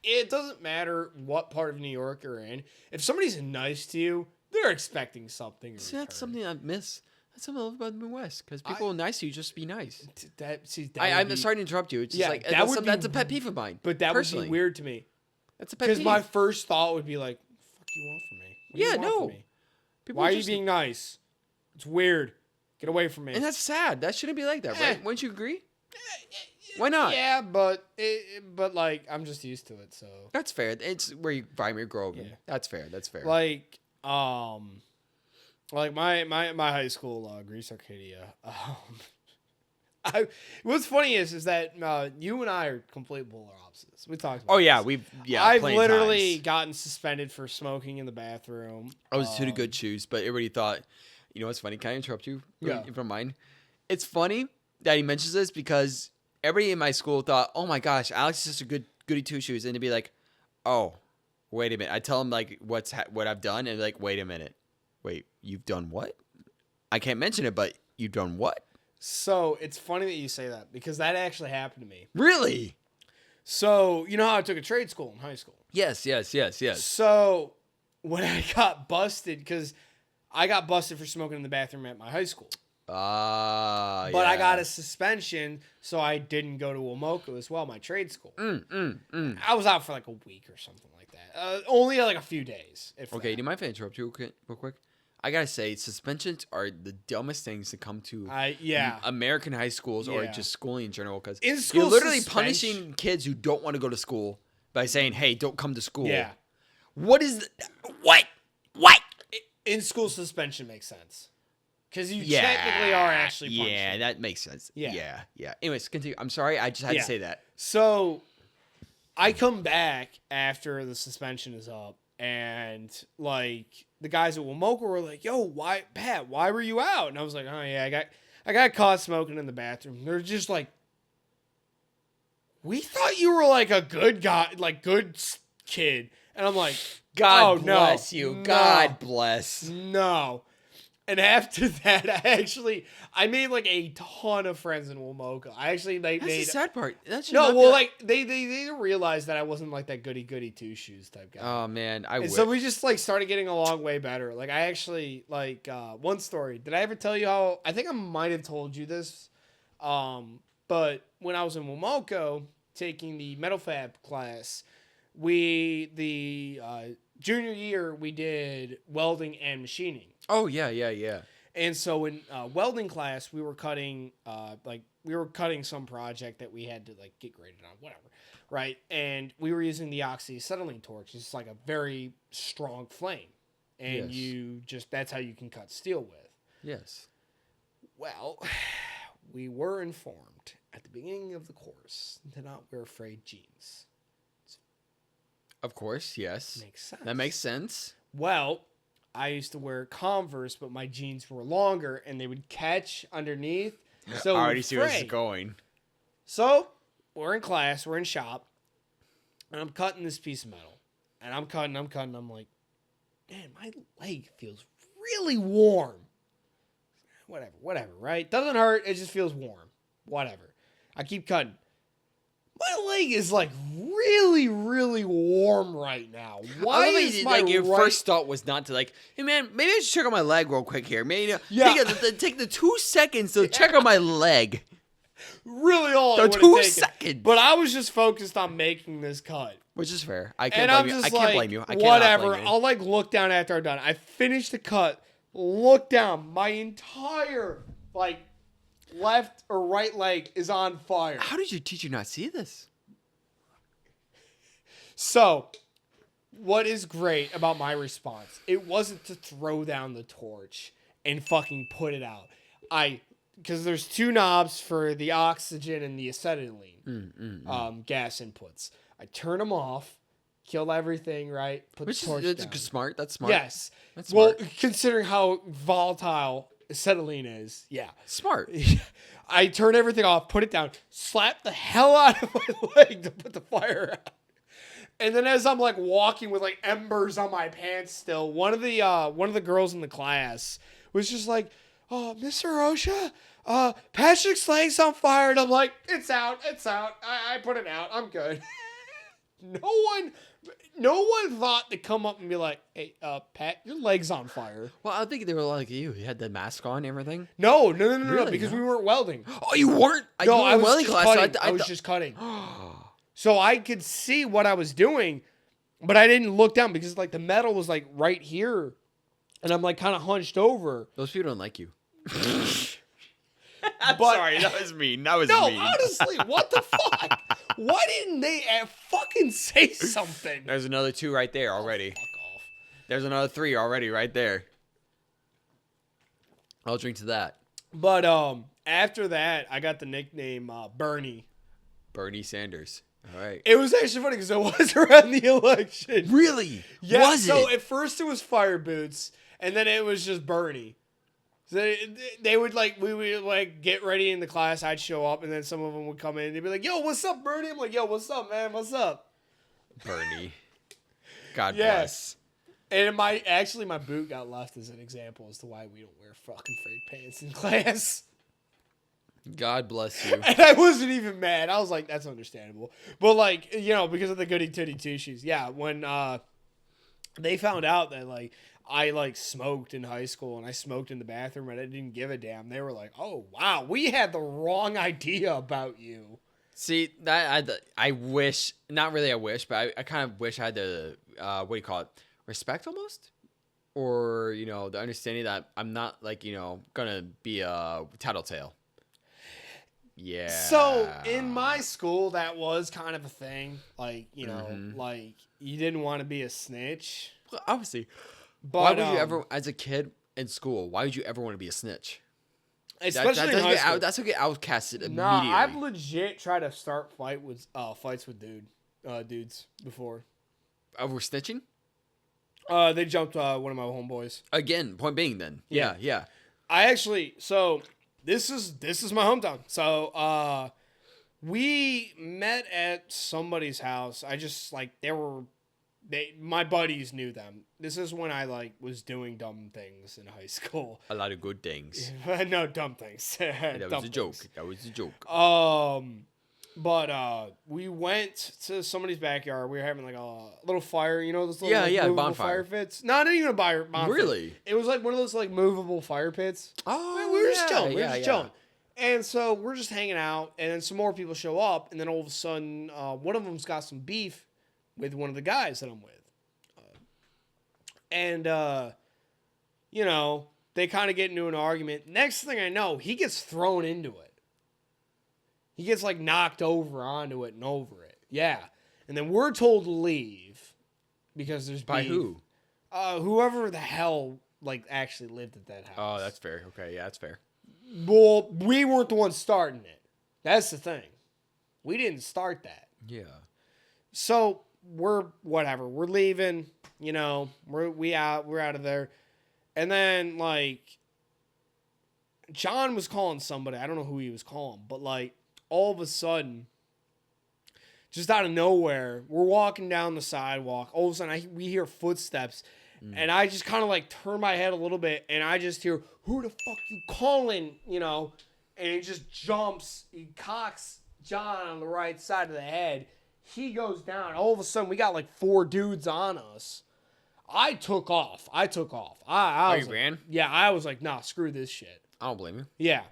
it doesn't matter what part of New York you're in. If somebody's nice to you, they're expecting something in See, return. that's something I miss. That's something I love about the Midwest because people are nice to you. Just be nice. I'm I'm sorry to interrupt you. It's just Yeah, that's a pet peeve of mine. But that personally. would be weird to me. That's a pet Because peeve. my first thought would be like, fuck you want from me? What do you Yeah, want no. from me? People Why are you just- being nice? It's weird. Get away from me. And that's sad. That shouldn't be like that, right? Eh. Wouldn't you agree? Why not? Yeah, but I'm just used to it, so That's fair. It's where you grow up in. Yeah. That's fair. my high school, Greece Arcadia. What's funny is that you and I are complete polar opposites. We talked about Oh yeah, this. I've I've literally gotten suspended for smoking in the bathroom. I was two to good shoes, but everybody thought, what's funny? Can I interrupt you? Yeah. If you don't mind. It's funny that he mentions this because everybody in my school thought, oh my gosh, Alex is just a goody two shoes, and to be like, oh, wait a minute. I tell him what I've done, and like, wait a minute, wait, you've done what? I can't mention it, but you've done what? So it's funny that you say that because that actually happened to me. Really? So you know how I took a trade school in high school? Yes. So when I got busted, because I got busted for smoking in the bathroom at my high school. But I got a suspension, so I didn't go to Womoka as well, my trade school. I was out for a week or something like that. Only a few days. Okay, do you mind if I interrupt you real quick? I gotta say, suspensions are the dumbest things to come to American high schools or Yeah. just schooling in general, because In school, you're literally suspension- punishing kids who don't want to go to school by saying, hey, don't come to school. Yeah. What is what? In school suspension makes sense. Because you technically are actually punishing. Yeah, that makes sense. Yeah. Yeah. Anyways, continue. I'm sorry, I just had to say that. So I come back after the suspension is up, and the guys at Womoka were like, "Yo, Pat, why were you out?" And I was like, "Oh yeah, I got caught smoking in the bathroom." They're just like, "We thought you were a good guy, good kid." And I'm like, God oh, bless no, you. no, God bless. No. And after that, I made like a ton of friends in Womoka. I actually That's the made sad part. That should no, not be well, like- like they realized that I wasn't like that goody two shoes type guy. Oh man, I And wish. so we just like started getting along way better. Like I actually like one story. Did I ever tell you how? I think I might have told you this. But when I was in Womoko taking the metal fab class, the junior year we did welding and machining. Oh yeah. And so in welding class, we were cutting some project that we had to like get graded on, whatever, right? And we were using the oxyacetylene torch. It's like a very strong flame, and that's how you can cut steel with. Yes. Well, we were informed at the beginning of the course to not wear frayed jeans. Of course, yes. Makes sense. That makes sense. Well, I used to wear Converse, but my jeans were longer, and they would catch underneath. So I already see where this is fray. going. So we're in class, we're in shop, and I'm cutting this piece of metal. And I'm cutting. I'm like, man, my leg feels really warm. Whatever, right? Doesn't hurt, it just feels warm. Whatever. I keep cutting. My leg is like really, really warm right now. Why is my your right... first thought was not to like, hey man, maybe I should check on my leg real quick here. Maybe Yeah. take the 2 seconds to check on my leg. Really all The I would 2 have taken. seconds. But I was just focused on making this cut. Which is fair. I And can't I'm blame you. just I can't like, blame you. I cannot whatever. blame you. I'll like look down after I'm done. I finished the cut, look down. My entire like left or right leg is on fire. How did your teacher not see this? So, what is great about my response? It wasn't to throw down the torch and fucking put it out. Because there's 2 knobs for the oxygen and the acetylene gas inputs. I turn them off, kill everything, right? Put Which the torch is down. smart. That's smart. Yes. That's Well, smart. considering how volatile acetylene is, yeah. Smart. I turn everything off, put it down, slap the hell out of my leg to put the fire out. And then as I'm like walking with like embers on my pants still, one of the girls in the class was just like, "Oh, Mr. Osha, Patrick's leg's on fire." And I'm like, it's out. I put it out. I'm good. No one thought to come up and be like, "Hey, Pat, your leg's on fire." Well, I think they were like you. You had the mask on and everything. No, Really? because we weren't welding. Oh, you weren't? No, I was welding just class. cutting. So I was just cutting. So I could see what I was doing, but I didn't look down because like the metal was like right here, and I'm like kind of hunched over. Those people don't like you. I'm sorry, that was mean. That was No, mean. honestly, what the fuck? Why didn't they fucking say something? There's another 2 right there already. Fuck off. There's another 3 already right there. I'll drink to that. But after that, I got the nickname Bernie. Bernie Sanders. All right. It was actually funny because it was around the election. Really? Yeah. Was so it? at first it was Fire Boots, and then it was just Bernie. So they would like, we would like get ready in the class. I'd show up, and then some of them would come in. They'd be like, "Yo, what's up, Bernie?" I'm like, "Yo, what's up, man? What's up?" Bernie. God Yes. bless. And my boot got left as an example as to why we don't wear fucking frayed pants in class. God bless you. And I wasn't even mad. I was like, that's understandable. But like, because of the goody two shoes. Yeah, when they found out that like I like smoked in high school and I smoked in the bathroom and I didn't give a damn, they were like, "Oh wow, we had the wrong idea about you." See, that I wish, not really I wish, but I kind of wish I had the, what do you call it? Respect almost? Or, the understanding that I'm not like, gonna be a tattletale. Yeah. So in my school, that was kind of a thing. Like, like you didn't want to be a snitch. Well, obviously. But, why would you ever, as a kid in school, why would you ever want to be a snitch? Especially in high school. That's what get outcasted immediately. Nah, I've legit tried to start fights with dudes before. We're snitching? They jumped one of my homeboys. Again, point being then. Yeah. So this is my hometown. So we met at somebody's house. I just like, they were My buddies knew them. This is when I like was doing dumb things in high school. A lot of good things. No, dumb things. That was a joke. That was a joke. But we went to somebody's backyard. We were having like a little fire, you know, those little movable bonfire. fire pits. No, not even a bonfire. Really? It was like one of those like movable fire pits. Oh, we were just chilling. We were just chilling. And so we're just hanging out, and then some more people show up, and then all of a sudden, one of them's got some beef with one of the guys that I'm with. You know, they kind of get into an argument. Next thing I know, he gets thrown into it. He gets, like, knocked over onto it and over it. Yeah. And then we're told to leave because there's beef. By who? Whoever the hell, like, actually lived at that house. Oh, that's fair. Okay, yeah, that's fair. Well, we weren't the ones starting it. That's the thing. We didn't start that. Yeah. So we're whatever. We're leaving. You know, we're out of there. And then like John was calling somebody. I don't know who he was calling, but like all of a sudden, just out of nowhere, we're walking down the sidewalk. All of a sudden, we hear footsteps. And I just kind of like turn my head a little bit, and I just hear, "Who the fuck you calling?" You know, and he just jumps. He cocks John on the right side of the head. He goes down. All of a sudden, we got like 4 dudes on us. I took off. I was you like, ran? Yeah, I was like, nah, screw this shit. I don't blame you. Yeah.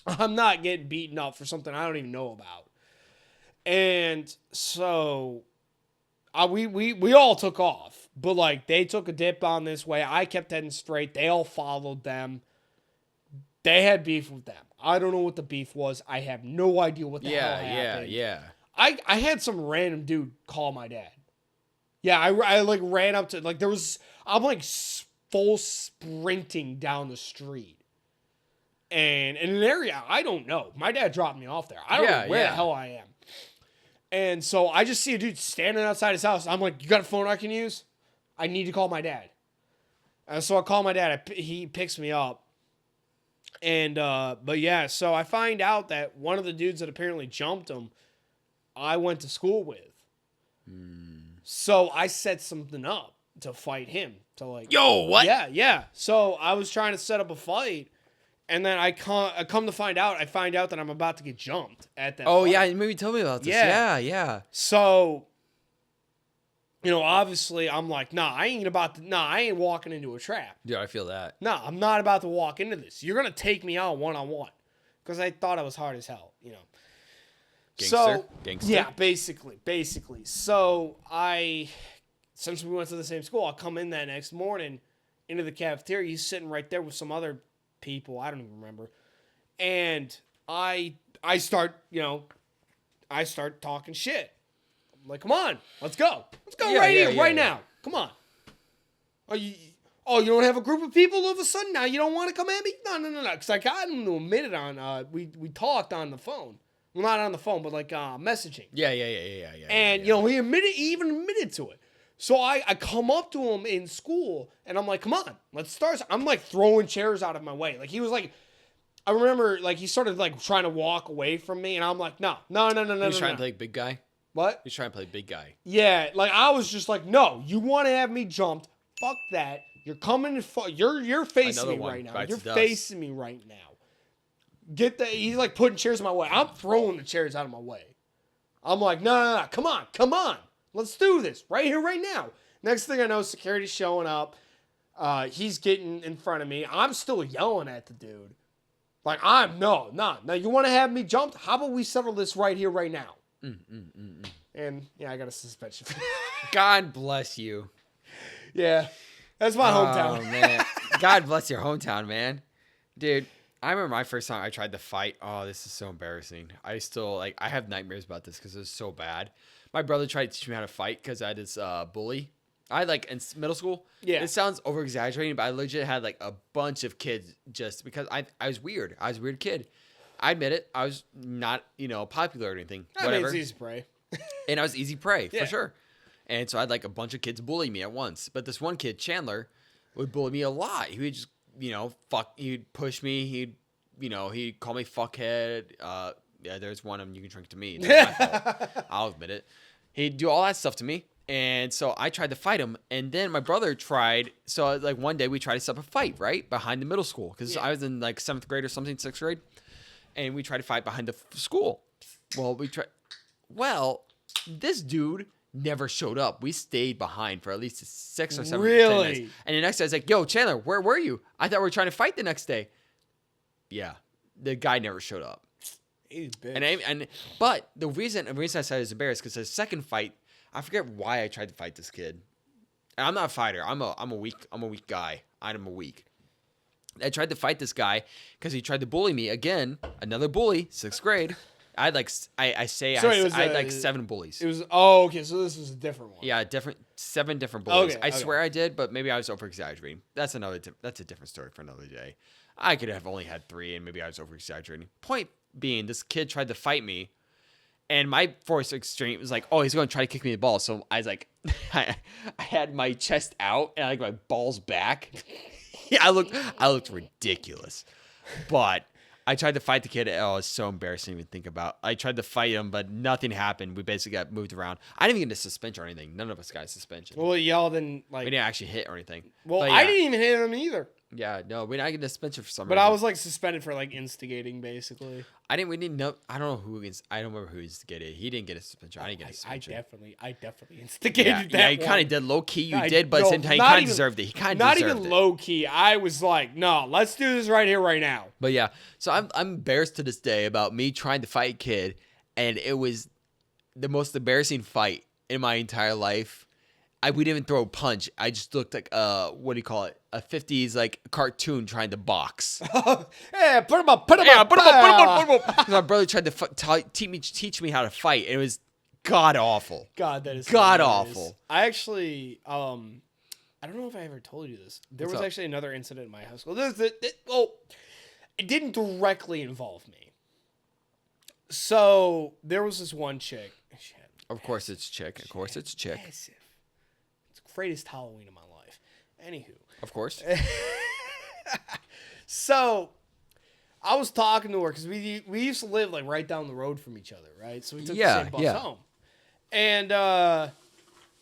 I'm not getting beaten up for something I don't even know about. And so we all took off. But like they took a dip on this way. I kept heading straight. They all followed them. They had beef with them. I don't know what the beef was. I have no idea what the hell happened. Yeah. I had some random dude call my dad. Yeah, I like ran up to like I'm like full sprinting down the street. And in an area I don't know. My dad dropped me off there. I don't know where the hell I am. And so I just see a dude standing outside his house. I'm like, "You got a phone I can use? I need to call my dad." And so I call my dad. He picks me up. And, but yeah, so I find out that one of the dudes that apparently jumped him, I went to school with. So I set something up to fight him. To like, yo, what? Yeah. So I was trying to set up a fight. And then I come to find out that I'm about to get jumped at that Oh, fight. yeah, maybe tell me about this. Yeah. So, you know, obviously I'm like, I ain't walking into a trap. Dude, I feel that. Nah, I'm not about to walk into this. You're going to take me out one-on-one. Because I thought I was hard as hell, you know. Gangster? Yeah, basically. So since we went to the same school, I'll come in that next morning into the cafeteria. He's sitting right there with some other people. I don't even remember. And I start talking shit. I'm like, "Come on, let's go. Let's go right now. Come on. You don't have a group of people all of a sudden? Now you don't want to come at me? No. Because I got him to admit it on, we talked on the phone. Well, not on the phone, but like messaging. Yeah. And, you know, he even admitted to it. So I come up to him in school, and I'm like, "Come on, let's start." I'm like throwing chairs out of my way. Like he was like, I remember like he started like trying to walk away from me, and I'm like, no. He's trying to play big guy? What? He's trying to play big guy. Yeah, like I was just like, "No, you want to have me jumped? Fuck that. You're coming. You're facing me right now. You're facing me right now. He's like putting chairs in my way. I'm throwing the chairs out of my way. I'm like, no. Come on. Let's do this right here, right now. Next thing I know, security's showing up. He's getting in front of me. I'm still yelling at the dude. Like, no. You want to have me jumped? How about we settle this right here, right now? And yeah, I got a suspension. God bless you. Yeah, that's my hometown. Oh, man. God bless your hometown, man. Dude, I remember my first time I tried to fight. Oh, this is so embarrassing. I still, I have nightmares about this because it was so bad. My brother tried to teach me how to fight because I had this bully. I had, in middle school. Yeah. It sounds over-exaggerating, but I legit had, a bunch of kids just because I was weird. I was a weird kid. I admit it. I was not, popular or anything. Whatever. It's easy prey. And I was easy prey, for sure. And so I had, a bunch of kids bully me at once. But this one kid, Chandler, would bully me a lot. He would just, he'd push me. He'd call me fuckhead. Yeah, there's one of them you can drink to me. That's my fault. I'll admit it. He'd do all that stuff to me. And so I tried to fight him, and then my brother tried. So like one day we tried to set up a fight right behind the middle school because I was in like 7th grade or something, 6th grade, and we tried to fight behind the school. Well, this dude never showed up. We stayed behind for at least 6 or 7 10 minutes. And the next day I was like, "Yo, Chandler, where were you? I thought we were trying to fight the next day." Yeah, the guy never showed up. He's bitch. But the reason I said I was embarrassed because the second fight, I forget why I tried to fight this kid. And I'm not a fighter. I'm a weak guy. I'm weak. I tried to fight this guy because he tried to bully me again. Another bully, 6th grade. I had like 7 bullies. It was okay. So this was a different one. Yeah, 7 different bullies. Okay, I swear I did, but maybe I was over exaggerating. That's a different story for another day. I could have only had 3, and maybe I was over exaggerating. Point being, this kid tried to fight me, and my force extreme was like, "Oh, he's going to try to kick me in the ball." So I was like, I had my chest out and like my balls back. Yeah, I looked ridiculous, but I tried to fight the kid. Oh, it's so embarrassing to even think about. I tried to fight him, but nothing happened. We basically got moved around. I didn't even get a suspension or anything. None of us got a suspension. Well, y'all didn't We didn't actually hit or anything. Well, yeah. I didn't even hit him either. Yeah, no, we didn't get a suspension for some But reason. I was like suspended for like instigating, basically. We didn't know. I don't know who. I don't remember who instigated. He didn't get a suspension. I didn't get a suspension. I definitely instigated that. Yeah, you kind of did. Low key, you did, but at the same time, he kind of deserved it. He kind of not deserved even it. low key. I was like, no, let's do this right here, right now. But yeah, so I'm embarrassed to this day about me trying to fight a kid, and it was the most embarrassing fight in my entire life. We didn't even throw a punch. I just looked like what do you call it? A 50s like cartoon trying to box. Yeah, put him up. My brother tried to teach me how to fight. It was god awful. God, that is god hilarious. awful. I actually, I don't know if I ever told you this. There What's was up? actually another incident in my high school. It didn't directly involve me. So there was this one chick. Of course it's chick. Of course it's chick. Massive. It's the greatest Halloween of my life. Anywho. Of course. So I was talking to her because we used to live like right down the road from each other, right? So we took the same bus home. And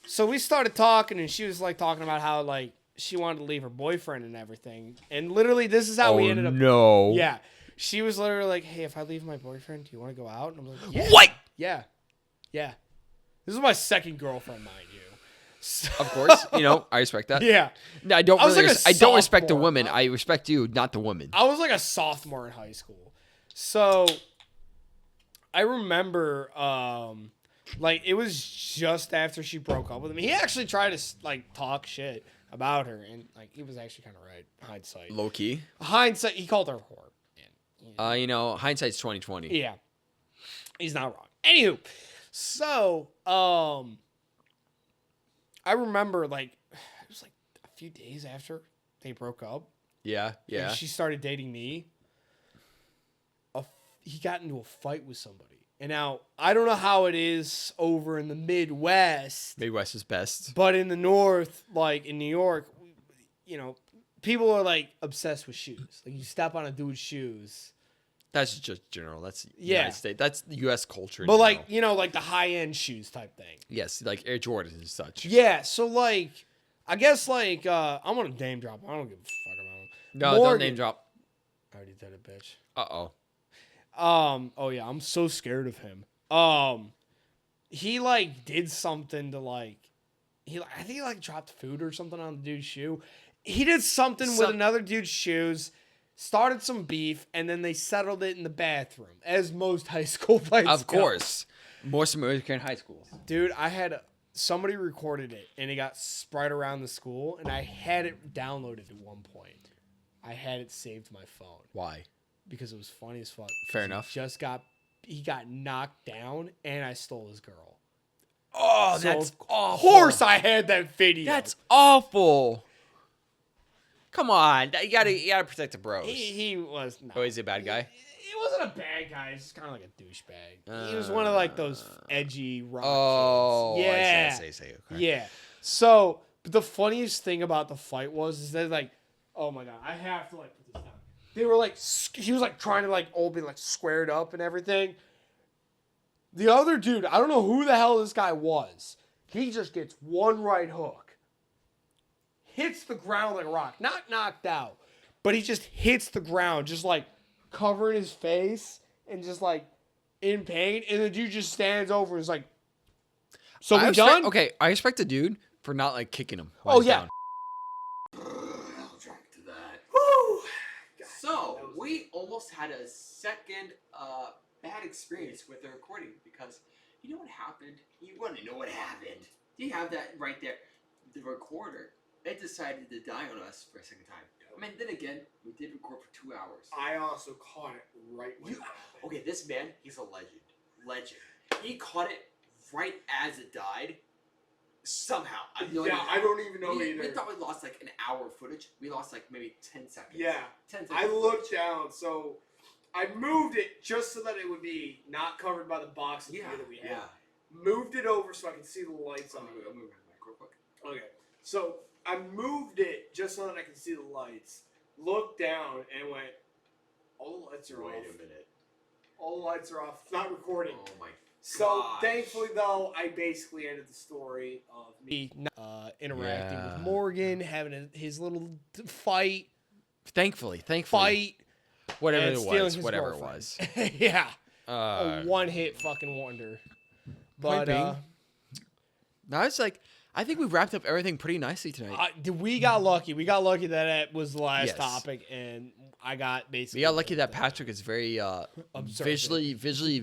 so we started talking, and she was like talking about how like she wanted to leave her boyfriend and everything. And literally, this is how we ended up. No. Yeah. She was literally like, "Hey, if I leave my boyfriend, do you want to go out?" And I'm like, "Yeah." What? Yeah. Yeah. This is my second girlfriend, mind you. So, Of course, I respect that. yeah. No, I don't. I was Really like a I don't respect the sophomore. woman. I respect you, not the woman. I was like a sophomore in high school. So I remember like it was just after she broke up with him. He actually tried to like talk shit about her, and like he was actually kind of right. Hindsight. Low key. Hindsight, he called her a whore. And, Hindsight's 20/20. yeah. He's not wrong. Anywho, so I remember like it was like a few days after they broke up. Yeah. Yeah. And she started dating me. He got into a fight with somebody. And now, I don't know how it is over in the Midwest. Midwest is best. But in the North, like in New York, people are like obsessed with shoes. Like you step on a dude's shoes. That's just general. That's Yeah. United States. That's U.S. culture. in But like, general. like the high-end shoes type thing. Yes, like Air Jordans and such. Yeah, so like, I guess like, I'm gonna name drop. I don't give a fuck about him. No, Morgan. don't name drop. I already did it, bitch. Uh-oh. Oh yeah, I'm so scared of him. He like did something to like, I think he like dropped food or something on the dude's shoe. He did something with another dude's shoes, started some beef, and then they settled it in the bathroom, as most high school fights Of go. course. Most American high schools. Dude, somebody recorded it, and it got spread around the school, and I had it downloaded at one point. I had it saved to my phone. Why? Because it was funny as fuck. Fair enough. He got knocked down, and I stole his girl. Oh, So that's of awful. course I had that video. That's awful. Come on. You gotta protect the bros. He was no. Oh, he's a bad guy? He wasn't a bad guy. He's just kind of like a douchebag. He was one of like those edgy rock Oh, kids. Yeah. I see. Okay. Yeah. So, but the funniest thing about the fight is that like, oh my god, I have to like put this down. They were like, he was like trying to like all be like squared up and everything. The other dude, I don't know who the hell this guy was. He just gets one right hook. Hits the ground like a rock. Not knocked out, but he just hits the ground, just like covering his face and just like in pain. And the dude just stands over and is like, so we done? Okay, I respect the dude for not like kicking him. Oh, yeah. Down. I'll drink to that. Woo! So, we almost had a second bad experience with the recording because you know what happened? You want to know what happened. You have that right there. The recorder, it decided to die on us for a second time. I mean, then again, we did record for 2 hours. I also caught it right when it happened. Okay, this man, he's a legend. Legend. He caught it right as it died. Somehow. I have no idea. I don't even know we either. We thought we lost like an hour of footage. We lost like maybe 10 seconds. Yeah. 10 seconds. I looked down, so I moved it just so that it would be not covered by the box of gear that we had. Moved it over so I could see the lights on it. I'm moving my mic real quick. Okay. So I moved it just so that I could see the lights. Looked down and went, all the lights are off. Wait a minute. All the lights are off. It's not recording. Oh my. So Gosh. thankfully, though, I basically ended the story of me interacting with Morgan, having his little fight. Thankfully. Whatever and it stealing was. his Whatever it girlfriend. was. Yeah. A one-hit fucking wonder. Point But being, now it's like I think we've wrapped up everything pretty nicely tonight. we got lucky. We got lucky that it was the last Yes. topic, and I got basically. We got lucky that Patrick is very visually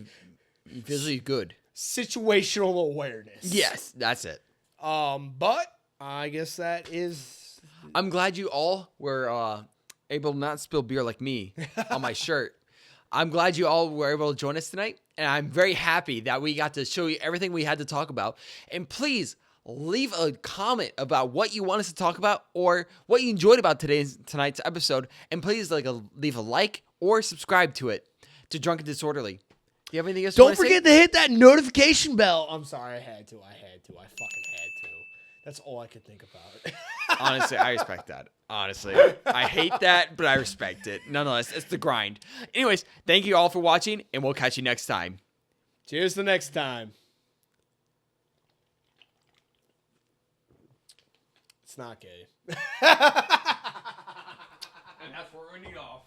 good. Situational awareness. Yes, that's it. But I guess that is. I'm glad you all were able to not spill beer like me on my shirt. I'm glad you all were able to join us tonight, and I'm very happy that we got to show you everything we had to talk about. And please leave a comment about what you want us to talk about or what you enjoyed about tonight's episode, and please leave a like or subscribe to it to Drunk and Disorderly. Do you have anything else? Don't forget to hit that notification bell. I'm sorry, I had to. I fucking had to. That's all I could think about. Honestly, I respect that. Honestly, I hate that, but I respect it. Nonetheless, it's the grind. Anyways, thank you all for watching, and we'll catch you next time. Cheers the next time. It's not gay. And that's where we're ending off.